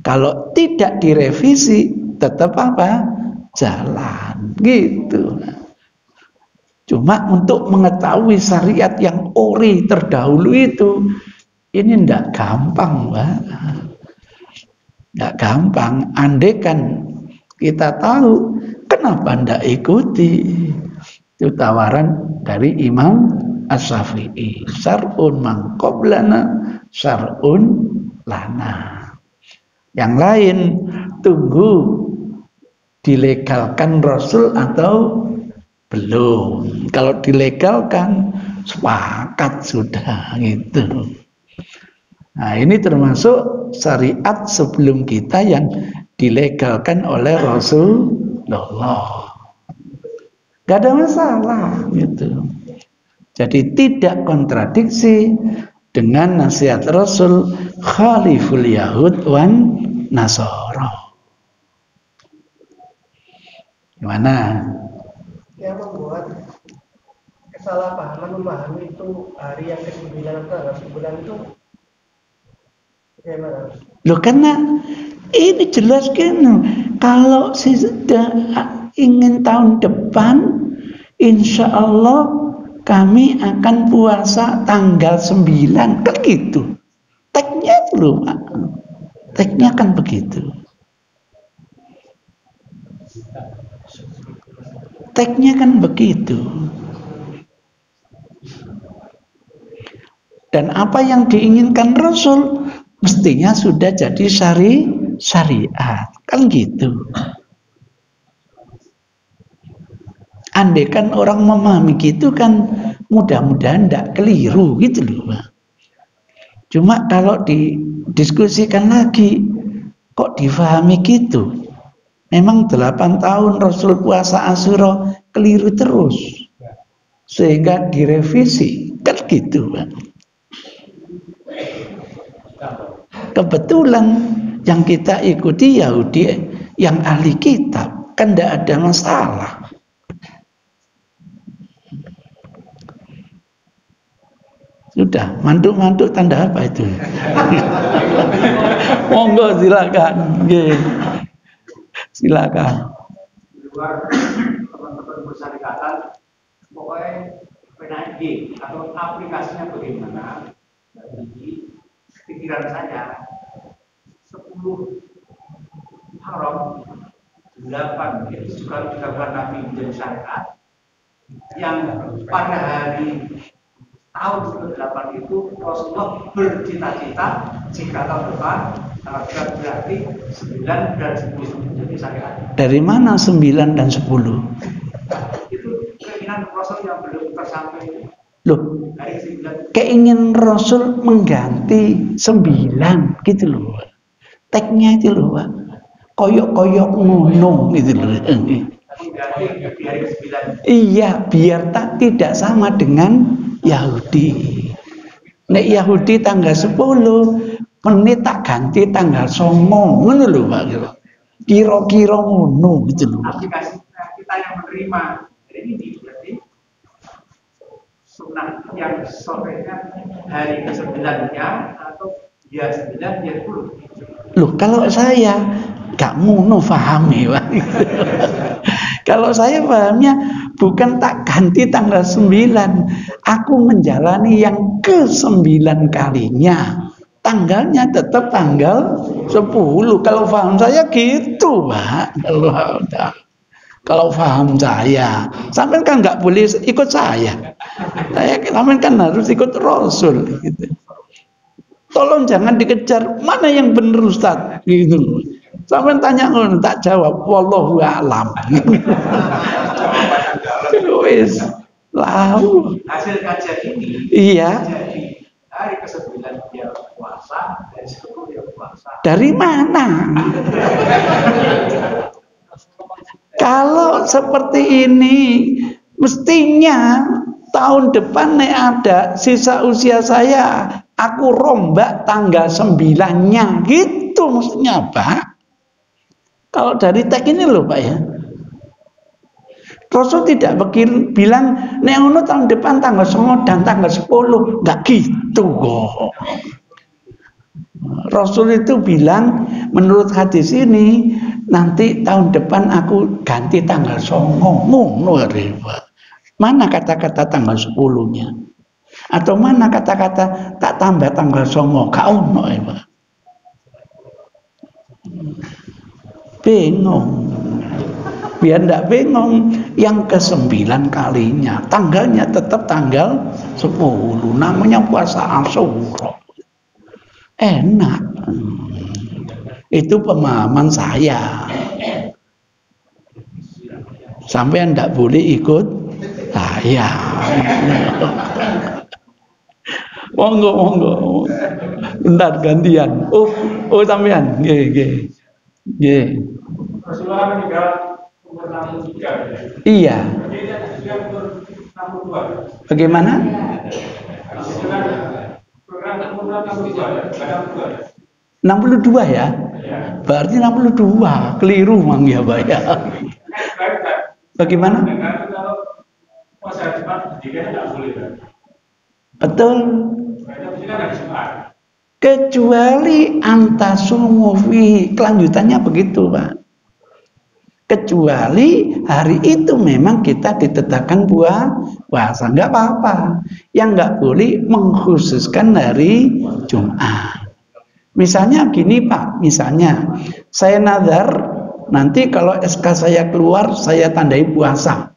Kalau tidak direvisi tetap apa? Jalan gitu. Cuma untuk mengetahui syariat yang ori terdahulu itu ini ndak gampang Pak. Nggak gampang. Andai kan kita tahu, kenapa ndak ikuti? Itu tawaran dari Imam Asy-Syafi'i. Syar'un man qoblana syar'un lana. Yang lain tunggu dilegalkan Rasul atau belum. Kalau dilegalkan sepakat sudah gitu. Nah, ini termasuk syariat sebelum kita yang dilegalkan oleh Rasulullah. Gak ada masalah gitu. Jadi tidak kontradiksi dengan nasihat Rasul khaliful Yahud wan Nasara. Gimana? Yang membuat kesalahpahaman memahami itu hari yang ke-9 atau tanggal 9 itu bagaimana? Loh, karena ini jelas kan kalau sudah ingin tahun depan insya Allah kami akan puasa tanggal 9 kan gitu. Tagnya itu loh Pak. Tagnya kan begitu. Tagnya kan begitu. Dan apa yang diinginkan Rasul mestinya sudah jadi syariat. Kan gitu. Andai kan orang memahami gitu kan mudah-mudahan tidak keliru gitu loh Pak. Cuma kalau didiskusikan lagi kok difahami gitu. Memang 8 tahun Rasul puasa Asyura keliru terus. Sehingga direvisi. Kan gitu Pak. Kebetulan yang kita ikuti Yahudi yang ahli kitab. Kan tidak ada masalah. Sudah, mantuk-mantuk tanda apa itu? Monggo silakan. Silakan. Di luar teman-teman bersyarikatan, pokoknya PNID atau aplikasinya bagaimana? Jadi pikiran saya 10 haram 8 itu juga dilakukan Nabi menjadi syariat yang pada hari tahun ke-8 itu Rasulullah bercita-cita jika tahun depan berarti 9 dan 10 menjadi syariat. Dari mana 9 dan 10? Itu keinginan Rasul yang belum tersampai. Loh, keinginan Rasul mengganti 9 gitu loh. Tagnya itu loh Pak. Koyok-koyok ngono gitu loh. Iya, biar tidak sama dengan Yahudi. Nek Yahudi tanggal 10, menit tak ganti tanggal 9, ngono lho Pak. Kira-kira ngono gitu lho. Aplikasi kita yang menerima ini berarti sunnah yang sorenya hari ke-9-nya atau dia 9 dia 10. Loh, kalau saya gak ngono pahami Pak. Kalau saya pahamnya bukan tak ganti tanggal 9, aku menjalani yang ke-9 kalinya. Tanggalnya tetap tanggal 10. Kalau paham saya gitu Pak. Kalau paham saya, sampean kan nggak boleh ikut saya. Sampean kan harus ikut Rasul gitu. Tolong jangan dikejar mana yang benar Ustaz gitu. Sampean tanya ngono tak jawab wallahu a'lam. Wis lau. Hasil kajian ini Iya. jadi hari ke-9 dia puasa, dari 10 dia puasa. Dari mana? Kalau seperti ini mestinya tahun depan nek ada sisa usia saya, aku rombak tanggal 9-nya gitu mestinya Pak. Kalau dari teks ini loh Pak ya. Rasul tidak bilang nek ngono tahun depan tanggal 9 dan tanggal 10, enggak gitu kok. Rasul itu bilang menurut hadis ini nanti tahun depan aku ganti tanggal 9 ngono Pak. Mana kata-kata tanggal 10-nya? Atau mana kata-kata tak tambah tanggal 9? Gak ono ya Pak. Bingung. Biar ndak bingung, yang ke-9 kalinya tanggalnya tetap tanggal 10, namanya puasa Asyura. Enak. Itu pemahaman saya. Sampai ndak boleh ikut saya. Monggo. Bentar gantian. Oh sampean. Nggih. Rasulullah meninggal umur 63. Iya. Dia umur 62. Bagaimana? Program umur 62. 62 ya? Berarti 62. Keliru Mang ya, Pak ya. Bagaimana? Kalau puasa Jumat jika tidak boleh. Betul. Berarti Jumat. Kecuali antasumu fi, kelanjutannya begitu Pak. Kecuali hari itu memang kita ditetapkan puasa, nggak apa-apa. Yang nggak boleh mengkhususkan hari Jumat. Misalnya gini Pak, misalnya saya nazar nanti kalau SK saya keluar saya tandai puasa.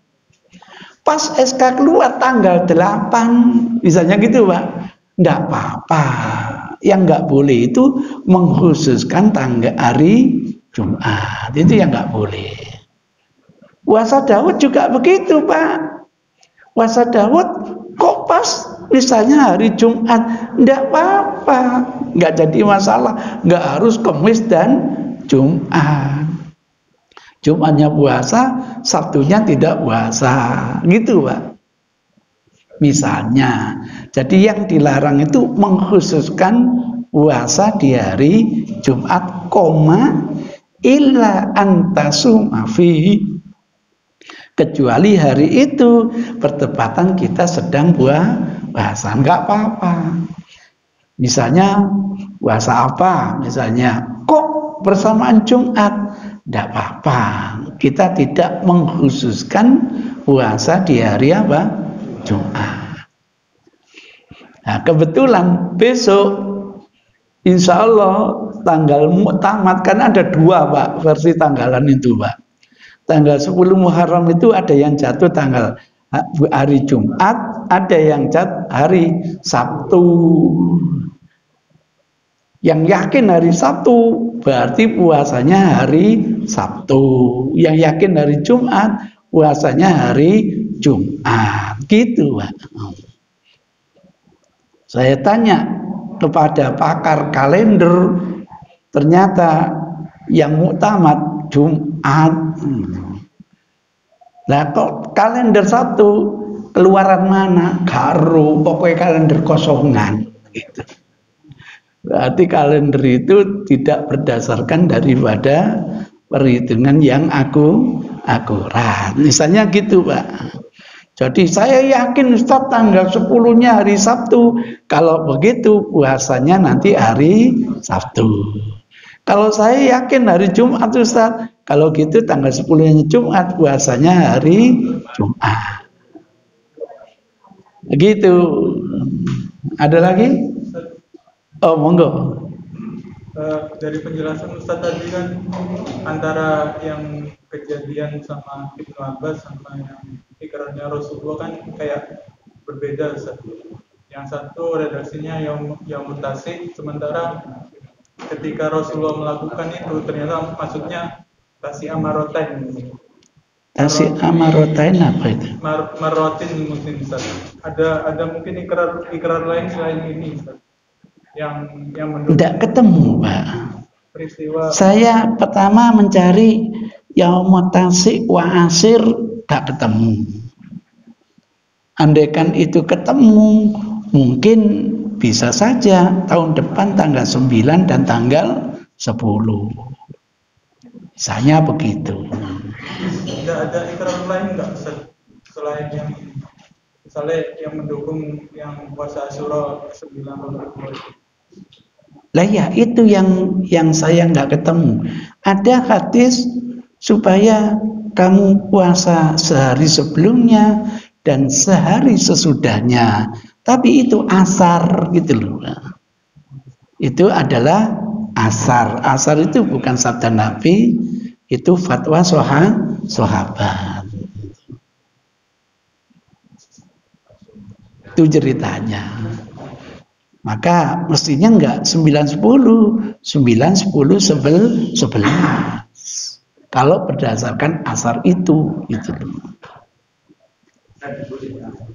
Pas SK keluar tanggal 8, misalnya gitu Pak, nggak apa-apa. Yang nggak boleh itu mengkhususkan tanggal hari Jumat, itu yang nggak boleh. Puasa Daud juga begitu Pak. Puasa Daud kok pas misalnya hari Jumat, nggak apa-apa, nggak jadi masalah, nggak harus Kamis dan Jumat. Jumatnya puasa, Sabtunya tidak puasa, gitu Pak. Misalnya, jadi yang dilarang itu mengkhususkan puasa di hari Jumat, illa antasuma fi, kecuali hari itu bertepatan kita sedang puasa, nggak apa-apa. Misalnya puasa apa? Misalnya kok bersamaan Jumat, nggak apa-apa. Kita tidak mengkhususkan puasa di hari apa? Jumat. Nah, kebetulan besok insya Allah tanggal muktamad, kan ada 2 Pak versi tanggalan itu Pak. Tanggal 10 Muharram itu ada yang jatuh tanggal hari Jumat, ada yang jatuh hari Sabtu. Yang yakin hari Sabtu berarti puasanya hari Sabtu. Yang yakin hari Jumat puasanya hari Jumat, gitu Pak. Saya tanya kepada pakar kalender, ternyata yang muktamad Jumat. Lah kok kalender satu keluaran mana? Karo pokoknya kalender kosongan gitu. Berarti kalender itu tidak berdasarkan daripada perhitungan yang akurat. Misalnya gitu Pak. Jadi saya yakin Ustaz tanggal 10-nya hari Sabtu. Kalau begitu puasanya nanti hari Sabtu. Kalau saya yakin hari Jumat Ustaz, kalau gitu tanggal 10-nya Jumat puasanya hari Jumat. Begitu. Ada lagi? Oh, monggo. Dari penjelasan Ustaz tadi kan antara yang kejadian sama Ibnu Abbas sama yang ikrarnya Rasulullah kan kayak berbeda. Yang satu redaksinya yang mutasi, sementara ketika Rasulullah melakukan itu ternyata maksudnya tasi amarotain. Tasi amarotain apa itu? Marotin mungkin Ustaz. Ada mungkin ikrar lain selain ini Ustaz. Yang mendukung. Tidak ketemu, Pak. Peristiwa. Saya pertama mencari yaumut tasik wa asir, gak ketemu. Andaikan itu ketemu, mungkin bisa saja tahun depan tanggal 9 dan tanggal 10. Misalnya begitu. Ada ikrar lain nggak selain yang misalnya yang mendukung yang puasa Asyura 9 Ramadan? Lah ya itu yang saya nggak ketemu. Ada hadis supaya kamu puasa sehari sebelumnya dan sehari sesudahnya. Tapi itu asar gitu loh. Itu adalah asar. Asar itu bukan sabda Nabi, itu fatwa sahabat. Itu ceritanya. Maka mestinya enggak 9-10, 9-10-11. Kalau berdasarkan asar itu gitu.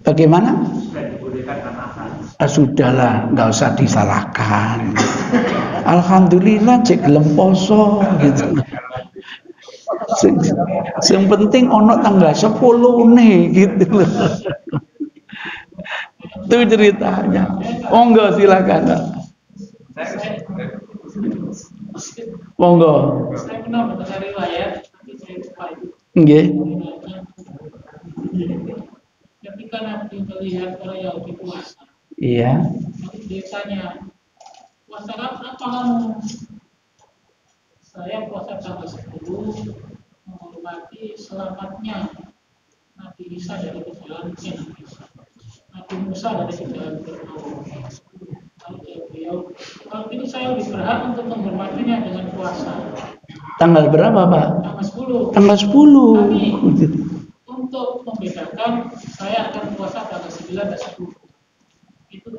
Bagaimana? Sudahlah, enggak usah disalahkan. Alhamdulillah cek gelem poso gitu. Yang penting ono tanggal 10 nih gitu loh. Itu ceritanya. Monggo silakan. Monggo. Saya pernah mendengar riwayat, tapi saya lupa itu. Nggih. Ketika Nabi melihat orang Yahudi puasa, Iya. lalu dia tanya, puasa apa kamu? Saya puasa tanggal 10, menghormati selamatnya Nabi Isa dari kejahatan Nabi Musa dari kejahatan Fir'aun. Lalu beliau, kalau ini saya lebih berhak untuk menghormatinya dengan puasa. Tanggal berapa, Pak? Tanggal 10. Tanggal 10. Tapi untuk membedakan, saya akan puasa tanggal 9 dan 10. Itu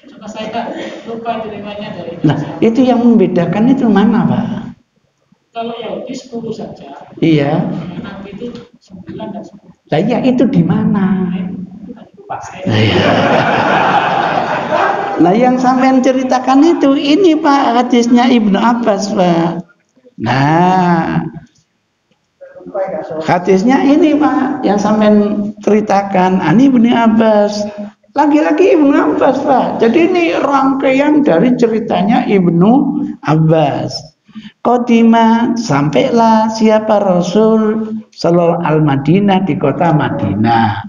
cuma saya lupa terimanya dari. Nah, itu yang membedakan itu mana, Pak? Kalau Yahudi 10 saja. Iya. Nabi itu 9 dan 10. Lah ya itu di mana? Nah, yang sampean ceritakan itu ini Pak, hadisnya Ibnu Abbas, Pak. Nah, hadisnya ini Pak, yang sampean ceritakan, ani Ibnu Abbas. Lagi-lagi Ibnu Abbas, Pak. Jadi ini rangkaian dari ceritanya Ibnu Abbas. Qadima, sampailah siapa Rasul sallallahu al-Madinah di kota Madinah.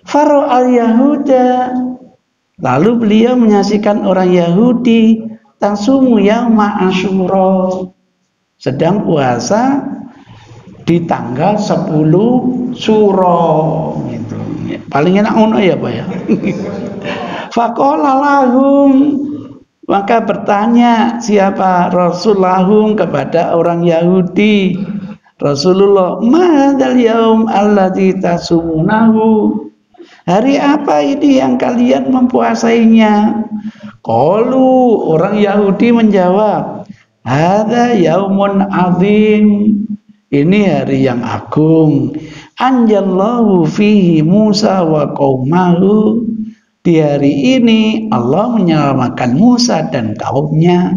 Faro al-Yahuda, lalu beliau menyaksikan orang Yahudi tasumu yauma Asyura, sedang puasa di tanggal 10 Syura gitu. Paling enak ngono ya, Pak ya. Faqala lahum, maka bertanya siapa Rasul lahum kepada orang Yahudi, Rasulullah, madzal yaum alladzi tasumunahu, hari apa ini yang kalian mempuasainya? Qalu, orang Yahudi menjawab, hadza yaumun azim, ini hari yang agung. Anjallahu fihi Musa wa qaumahu, di hari ini Allah menyelamatkan Musa dan kaumnya.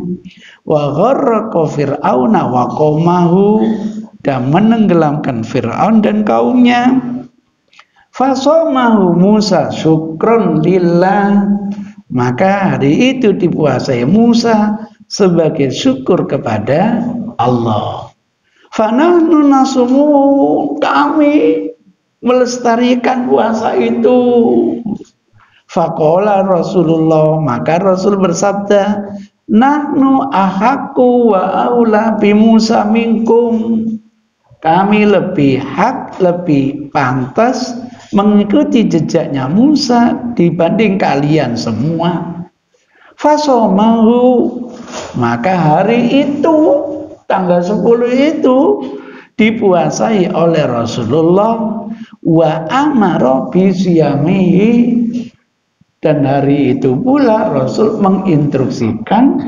Wa gharraqa fir'auna wa qaumahu, dan menenggelamkan Fir'aun dan kaumnya. Fasomahu Musa syukron lillah, maka hari itu dipuasai Musa sebagai syukur kepada Allah. Fanahnu nasumu, kami melestarikan puasa itu. Faqala Rasulullah, maka Rasul bersabda, nahnu ahaqqu wa aula bi Musa minkum, kami lebih hak, lebih pantas mengikuti jejaknya Musa dibanding kalian semua. Fasomahu, maka hari itu tanggal 10 itu dipuasai oleh Rasulullah wa amara bisyamihi, dan hari itu pula Rasul menginstruksikan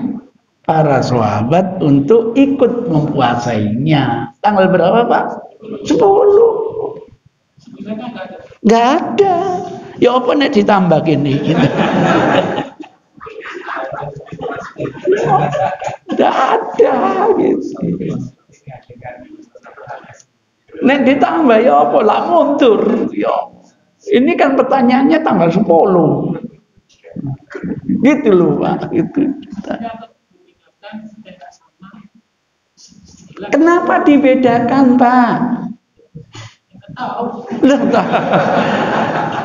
para sahabat untuk ikut mempuasainya. Tanggal berapa Pak? 10. Nggak ada. Ya apa nek ditambah gini? Nggak ada gitu. Nek ditambah ya apa lah mundur. Ya. Ini kan pertanyaannya tanggal 10. Gitu loh Pak, gitu. Kenapa dibedakan Pak?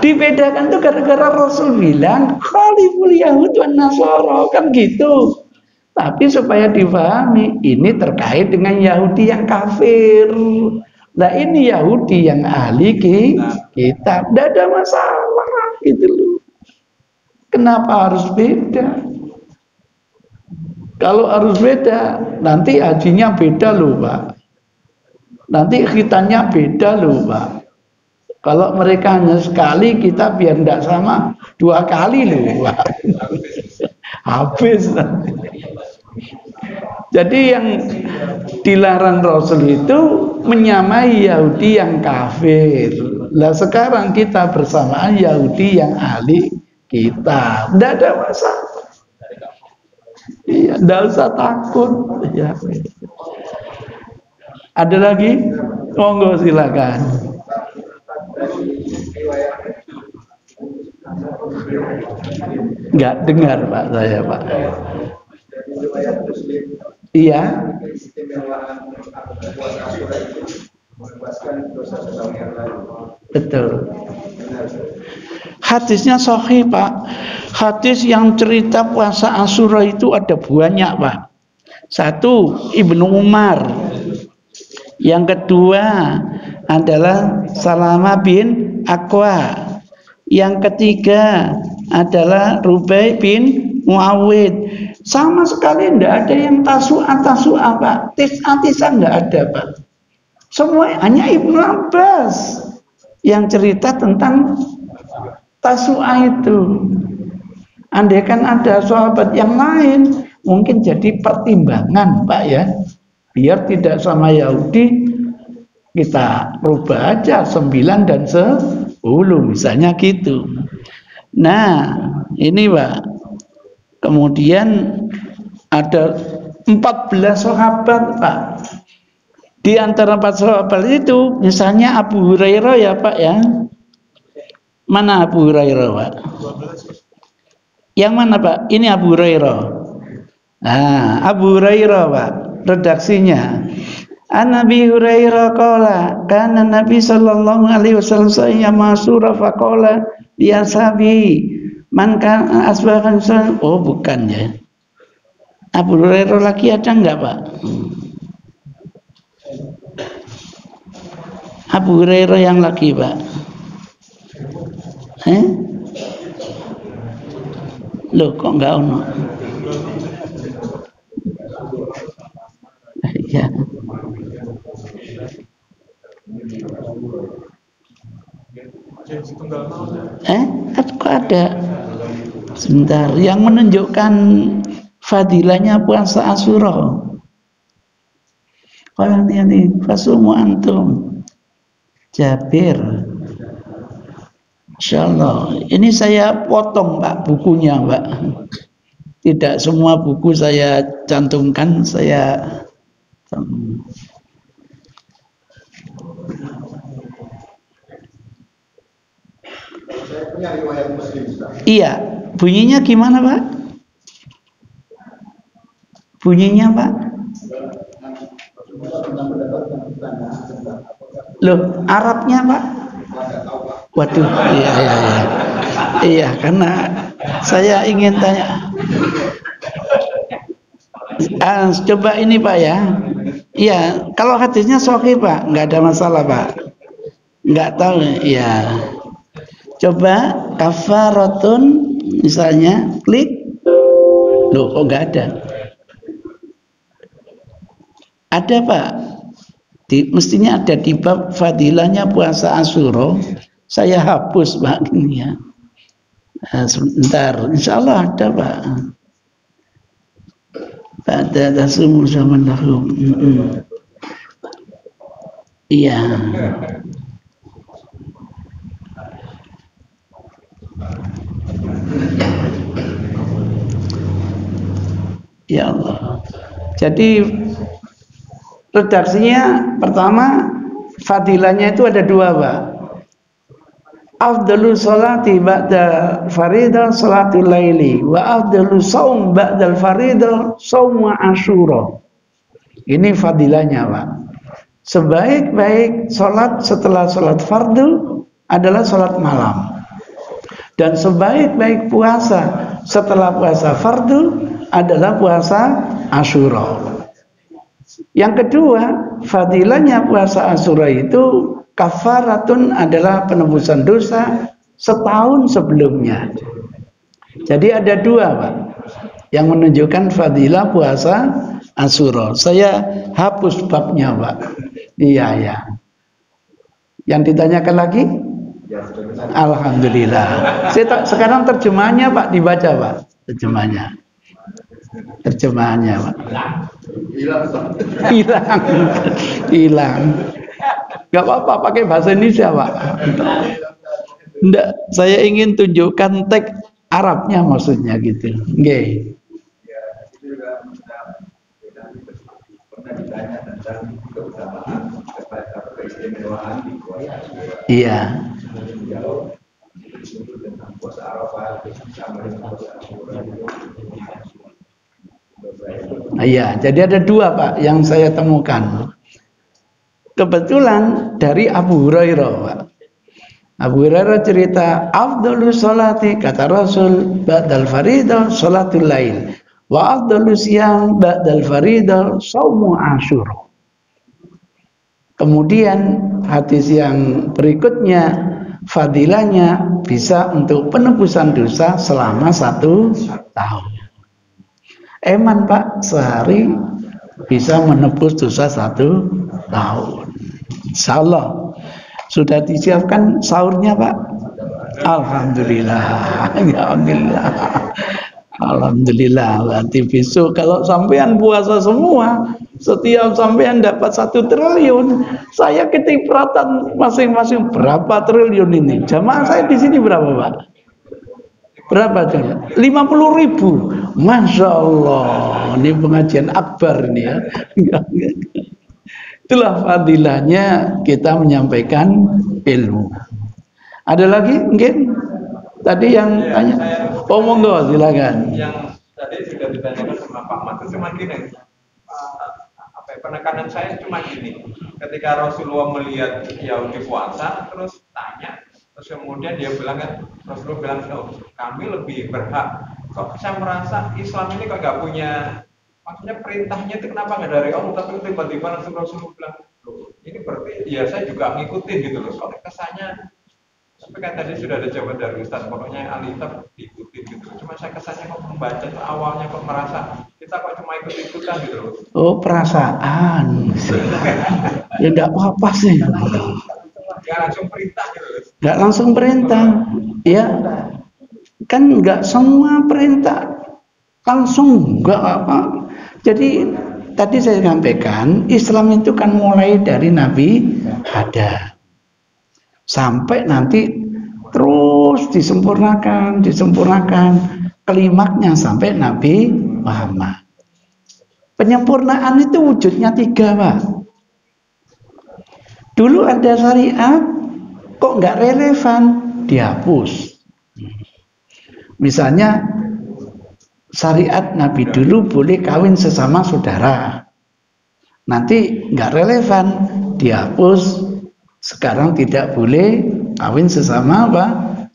Dibedakan tuh gara-gara Rasul bilang khaliful Yahud wan Nasara, kan gitu. Tapi supaya difahami, ini terkait dengan Yahudi yang kafir. Nah ini Yahudi yang ahli kitab, tidak ada masalah gitu loh. Kenapa harus beda? Kalau harus beda, nanti hajinya beda loh Pak. Nanti khitannya beda loh Pak. Kalau mereka hanya sekali, kita biar tidak sama 2 kali loh Pak. Habis nanti. Jadi yang dilarang Rasul itu menyamai Yahudi yang kafir. Lah sekarang kita bersamaan Yahudi yang ahli kitab. Tidak ada masalah. Iya, tidak usah takut. Ya. Ada lagi? Monggo silakan. Nggak dengar Pak saya Pak. Iya. Betul. Hadisnya sahih Pak. Hadis yang cerita puasa Asyura itu ada banyak Pak. 1 Ibnu Umar. Yang kedua adalah Salama bin Aqwa. Yang ketiga adalah Rubai bin Muawid. Sama sekali tidak ada yang tasu'a Pak. Tis'a tidak ada Pak. Semua hanya Ibnu Abbas yang cerita tentang tasu'a itu. Andaikan ada sahabat yang lain, mungkin jadi pertimbangan Pak ya. Biar tidak sama Yahudi, kita rubah aja 9 dan 10 misalnya gitu. Nah ini Pak, kemudian ada 14 sahabat Pak. Di antara 4 sahabat itu misalnya Abu Hurairah ya Pak ya. Mana Abu Hurairah Pak? Yang mana Pak? Ini Abu Hurairah. Nah Abu Hurairah Pak, redaksinya An Nabi Hurairah qala kana Nabi sallallahu alaihi wasallam sayyama Asyura faqala ya sabi man kana asbahan. Oh bukan ya. Abu Hurairah lagi ada enggak Pak? Abu Hurairah yang lagi Pak. Loh kok enggak ono? Ya. Kok ada? Sebentar, yang menunjukkan fadilahnya puasa Asyura. Kalau ini fasumu antum Jabir. Insyaallah. Ini saya potong Pak bukunya Pak. Tidak semua buku saya cantumkan, saya punya riwayat Muslim. Iya, bunyinya gimana Pak? Bunyinya Pak? Loh, Arabnya Pak? Waduh, iya, karena saya ingin tanya. Coba ini Pak ya. Iya, kalau hadisnya sahih Pak, nggak ada masalah Pak. Nggak tahu, ya. Coba kafaratun misalnya, klik. Loh, kok nggak ada? Ada Pak. Mestinya ada di bab fadilahnya puasa Asyura. Saya hapus Pak ini ya. Sebentar, insya Allah ada Pak. Pada tasumur zaman dahulu. Iya. Ya Allah. Jadi redaksinya pertama fadilahnya itu ada dua Pak. Afdalu sholati ba'da faridah sholatul laili wa afdalu saum ba'dal faridah saumu Asyura. Ini fadilahnya Pak. Sebaik-baik sholat setelah sholat fardu adalah sholat malam. Dan sebaik-baik puasa setelah puasa fardu adalah puasa Asyura. Yang kedua, fadilahnya puasa Asyura itu kafaratun adalah penebusan dosa setahun sebelumnya. Jadi ada dua Pak yang menunjukkan fadilah puasa Asyura. Saya hapus babnya Pak. Iya ya. Yang ditanyakan lagi? Alhamdulillah. Sekarang terjemahannya Pak dibaca Pak. Terjemahannya Pak. Hilang. Gak apa-apa pakai bahasa Indonesia Pak. Enggak, saya ingin tunjukkan teks Arabnya maksudnya gitu. Nggih. Iya. Iya, jadi ada dua Pak yang saya temukan. Kebetulan dari Abu Hurairah Pak. Abu Hurairah cerita, afdalu sholati kata Rasul ba'dal faridah sholatul lail wa afdalu siyam ba'dal faridah shaumu Asyura. Kemudian hadis yang berikutnya fadilahnya bisa untuk penebusan dosa selama 1 tahun. Eman Pak, sehari bisa menebus dosa 1 tahun. Insyaallah. Sudah disiapkan sahurnya Pak? Alhamdulillah. Alhamdulillah. Alhamdulillah. Berarti besok kalau sampean puasa semua, setiap sampean dapat 1 triliun, saya kecipratan masing-masing berapa triliun ini. Jamaah saya di sini berapa Pak? Berapa coba? 50.000. Masya Allah. Ini pengajian akbar ini ya. Itulah fadilahnya kita menyampaikan ilmu. Ada lagi mungkin? Tadi yang tanya. Oh monggo silakan. Yang tadi sudah ditanyakan sama Pak Mat itu cuma gini. Penekanan saya cuma gini. Ketika Rasulullah melihat Yahudi puasa, terus tanya, terus kemudian dia bilang kan, Rasulullah bilang, oh, kami lebih berhak. Kok saya merasa Islam ini kok nggak punya, maksudnya perintahnya itu kenapa nggak dari Allah, tapi tiba-tiba langsung Rasulullah bilang, loh, ini berarti ya saya juga ngikutin gitu loh. Soalnya kesannya, tapi kan tadi sudah ada jawaban dari Ustaz, pokoknya Alkitab diikutin gitu. Cuma saya kesannya kok membaca itu awalnya kok merasa kita kok cuma ikut-ikutan gitu loh. Oh perasaan. Ya enggak apa-apa sih. Nggak langsung perintah gitu loh. Nggak langsung perintah. Ya. Kan nggak semua perintah langsung nggak apa. Jadi tadi saya sampaikan Islam itu kan mulai dari Nabi Adam sampai nanti terus disempurnakan klimaknya sampai Nabi Muhammad. Penyempurnaan itu wujudnya 3 Pak. Dulu ada syariat kok nggak relevan, dihapus. Misalnya syariat Nabi dulu boleh kawin sesama saudara. Nanti nggak relevan, dihapus. Sekarang tidak boleh kawin sesama apa?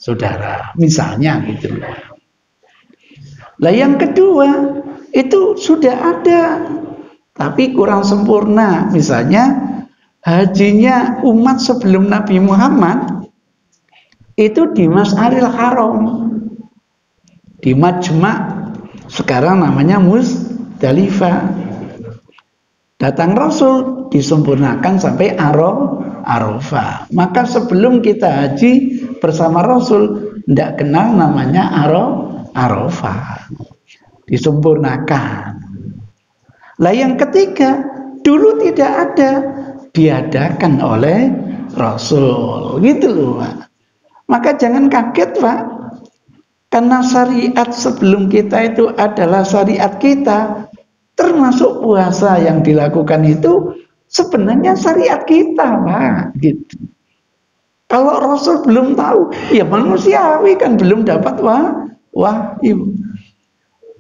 Saudara. Misalnya gitu. Lah yang kedua, itu sudah ada tapi kurang sempurna. Misalnya hajinya umat sebelum Nabi Muhammad itu di Mas'aril Haram, di Majma', sekarang namanya Muzdalifah. Datang Rasul disempurnakan sampai Arafah. Maka sebelum kita haji bersama Rasul, tidak kenal namanya Arafah. Disempurnakan. Lah yang ketiga, dulu tidak ada, diadakan oleh Rasul. Gitu loh, Pak. Maka jangan kaget, Pak. Karena syariat sebelum kita itu adalah syariat kita. Termasuk puasa yang dilakukan itu sebenarnya syariat kita, Pak. Gitu. Kalau Rasul belum tahu, ya manusiawi kan belum dapat wahyu.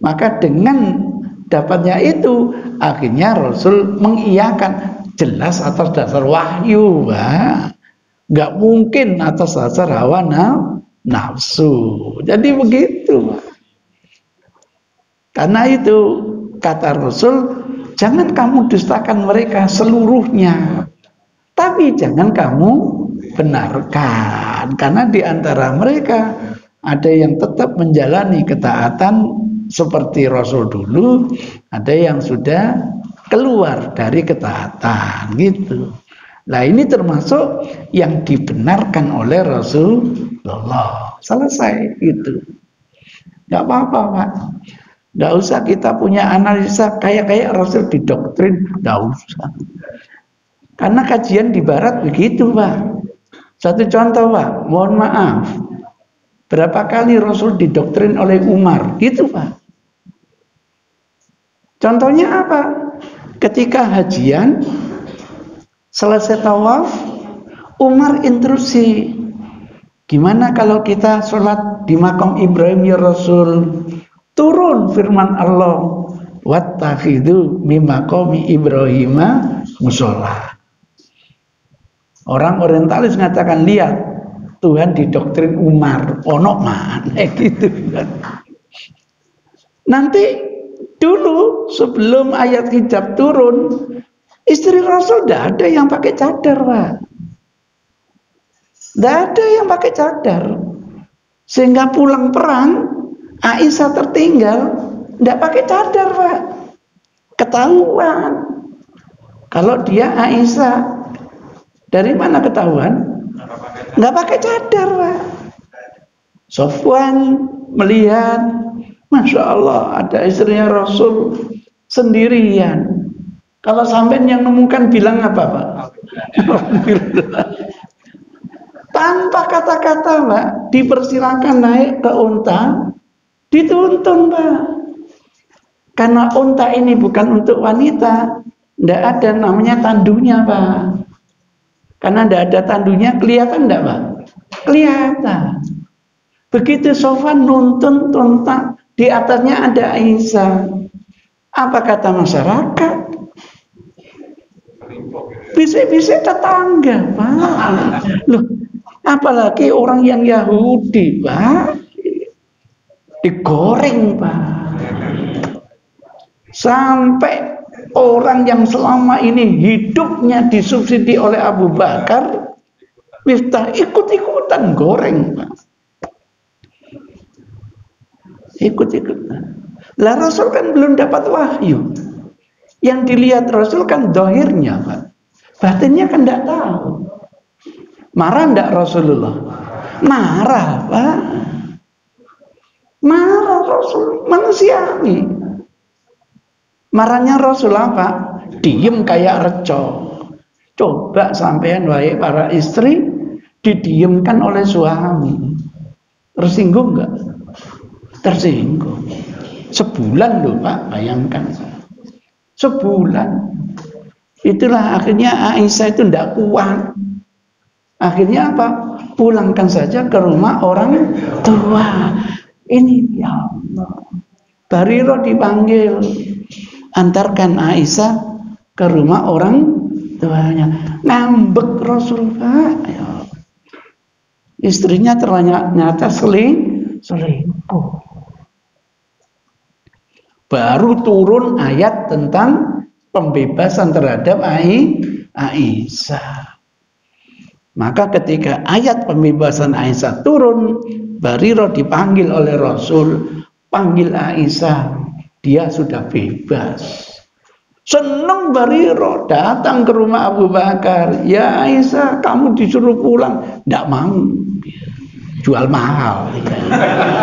Maka dengan dapatnya itu, akhirnya Rasul mengiyakan, jelas atas dasar wahyu, Pak. Nggak mungkin atas dasar hawa nafsu. Jadi begitu, Pak. Karena itu kata Rasul, jangan kamu dustakan mereka seluruhnya, tapi jangan kamu benarkan. Karena di antara mereka ada yang tetap menjalani ketaatan seperti Rasul dulu, ada yang sudah keluar dari ketaatan, gitu. Nah ini termasuk yang dibenarkan oleh Rasulullah. Selesai gitu. Gak apa-apa, Pak. Gak usah kita punya analisa kayak Rasul didoktrin. Gak usah. Karena kajian di barat begitu, Pak. Satu contoh, Pak. Mohon maaf. Berapa kali Rasul didoktrin oleh Umar? Gitu, Pak. Contohnya apa? Ketika hajian, selesai tawaf, Umar intrusi. Gimana kalau kita sholat di makam Ibrahim ya Rasul? Turun firman Allah, wattakhidhu min maqami Ibrahim musholla. Orang orientalis mengatakan, lihat Tuhan didoktrin Umar, ono mana gitu kan. Nanti dulu sebelum ayat hijab turun, istri Rasul tidak ada yang pakai cadar, Pak. Tidak ada yang pakai cadar. Sehingga pulang perang, Aisyah tertinggal, tidak pakai cadar, Pak. Ketahuan. Kalau dia Aisyah, dari mana ketahuan? Tidak pakai cadar, Pak. Sofwan melihat, Masya Allah, ada istrinya Rasul sendirian. Kalau sampai yang nemukan bilang apa, Pak? Tanpa kata-kata, Pak, dipersilakan naik ke unta, dituntun, Pak. Karena unta ini bukan untuk wanita, tidak ada namanya tandunya, Pak. Karena tidak ada tandunya, kelihatan tidak, Pak? Kelihatan. Begitu Sofwan nuntun unta, di atasnya ada Aisyah. Apa kata masyarakat? Bisa-bisa tetangga, Pak. Loh, apalagi orang yang Yahudi, Pak. Digoreng, Pak. Sampai orang yang selama ini hidupnya disubsidi oleh Abu Bakar, Miftah ikut-ikutan goreng, Pak. Ikut-ikutan. Lah Rasul kan belum dapat wahyu. Yang dilihat Rasul kan dohirnya, Pak. Batinnya kan tidak tahu. Marah tidak Rasulullah? Marah, Pak. Marah Rasul, manusiawi. Marahnya Rasul apa? Diem kayak reco. Coba sampean wahai para istri didiemkan oleh suami. Tersinggung enggak? Tersinggung. Sebulan loh, Pak, bayangkan. Sebulan. Itulah akhirnya Aisyah itu tidak kuat. Akhirnya apa? Pulangkan saja ke rumah orang tua. Ini ya Allah. Barirah dipanggil, antarkan Aisyah ke rumah orang tuanya. Ngambek Rasul, Pak. Ya. Istrinya ternyata selingkuh. Baru turun ayat tentang pembebasan terhadap Aisyah. Maka ketika ayat pembebasan Aisyah turun, Barirah dipanggil oleh Rasul, panggil Aisyah, dia sudah bebas. Seneng Bariro datang ke rumah Abu Bakar. Ya Aisyah, kamu disuruh pulang. Tidak mau. Jual mahal.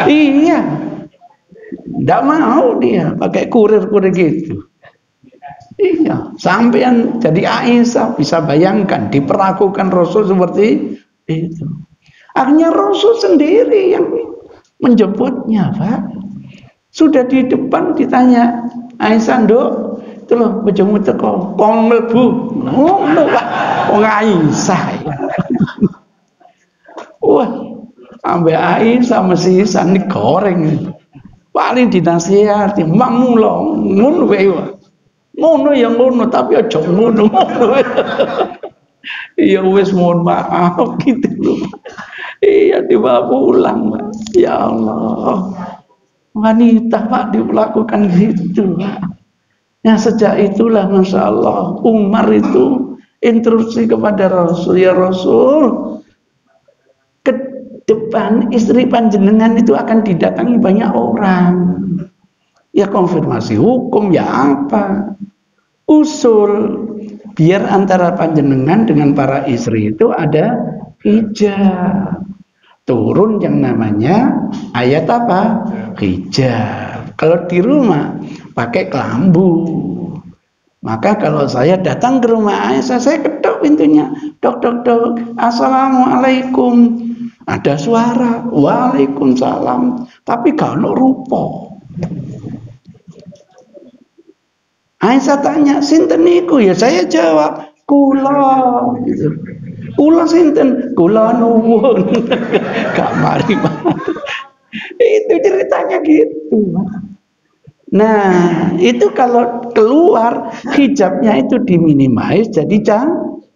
Iya. Tidak mau dia pakai kurir-kurir gitu. Iya. Sampai jadi Aisyah bisa bayangkan diperlakukan Rasul seperti itu. Akhirnya Rasul sendiri yang menjemputnya, Pak. Sudah di depan ditanya, Aisyah, Nduk, itu loh bojomu teko, kon mlebu. Ngono, Pak. Wong Aisyah. Wah, ambek Aisyah mesti sani goreng. Paling dinasihati, "Makmu lho, ngono wae." Ngono ya ngono, tapi aja ngono. Iya wis mohon maaf gitu loh. Iya dibawa pulang, Pak. Ya Allah. Wanita Pak diperlakukan gitu, Pak. Nah sejak itulah Masya Allah Umar itu instruksi kepada Rasul, ya Rasul, ke depan istri panjenengan itu akan didatangi banyak orang. Ya konfirmasi hukum, ya apa? Usul biar antara panjenengan dengan para istri itu ada hijab. Turun yang namanya ayat apa? Hijab. Kalau di rumah pakai kelambu. Maka kalau saya datang ke rumah Aisyah, saya ketok pintunya. Dok, dok, dok. Assalamualaikum. Ada suara. Waalaikumsalam. Tapi kalau rupa. Aisyah tanya, sinten niku? Ya saya jawab, kula. Gitu. Kula sinten? Kula nuwun. Gak mari. Itu ceritanya gitu. Nah, itu kalau keluar hijabnya itu diminimais jadi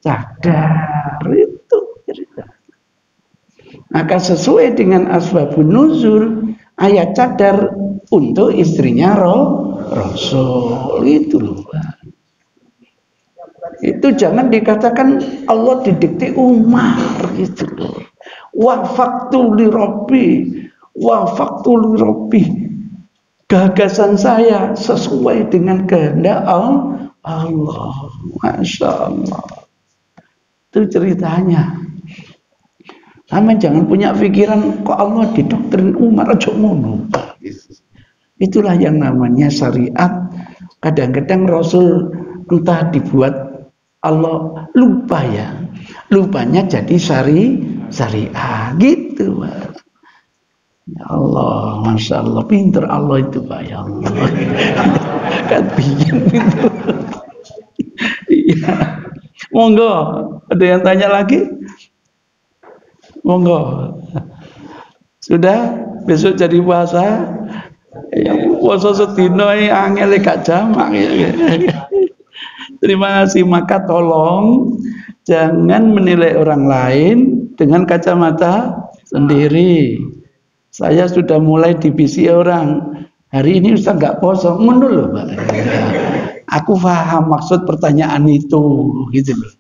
cadar. Itu cerita. Maka sesuai dengan asbabun nuzul ayat cadar untuk istrinya Rasul itu loh. Itu jangan dikatakan Allah didikte Umar gitu loh. Wafaqtu li Rabbi, wafaqtu li Rabbi. Gagasan saya sesuai dengan kehendak Allah. Masya Allah. Itu ceritanya. Sama jangan punya pikiran kok Allah didoktrin Umar aja ngono. Itulah yang namanya syariat. Kadang-kadang Rasul entah dibuat Allah lupa ya. Lupanya jadi syariah gitu, Pak. Ya Allah, Masya Allah, pinter Allah itu, Pak. Ya Allah. Kan bikin itu. Iya. Monggo, ada yang tanya lagi? Monggo. Sudah? Besok jadi puasa? Ya, puasa sedino angel gak jamak. Terima kasih. Maka tolong jangan menilai orang lain dengan kacamata sendiri. Saya sudah mulai dibisi orang. Hari ini Ustaz nggak poso, mundur loh, Pak. Aku paham maksud pertanyaan itu, gitu loh.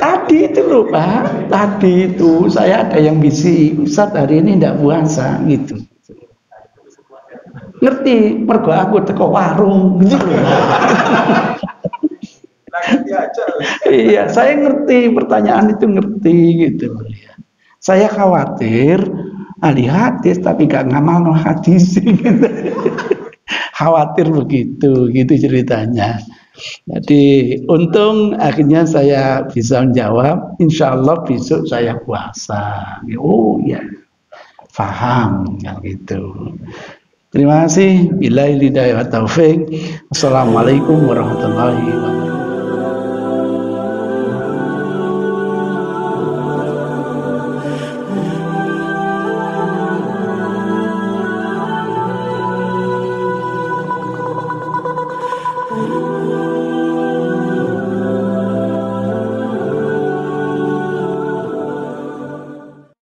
Tadi itu loh, Pak. Tadi itu saya ada yang bisi, Ustaz hari ini nggak puasa, gitu. Ngerti, mergo aku teko warung, gitu loh. Iya, saya ngerti pertanyaan itu ngerti, gitu loh. Saya khawatir ahli hadis tapi gak ngamal no hadis. Khawatir begitu, gitu ceritanya. Jadi untung akhirnya saya bisa menjawab. Insya Allah besok saya puasa. Oh ya, paham ya gitu. Terima kasih. Billahi hidayah wa taufik. Assalamualaikum warahmatullahi wabarakatuh. Oh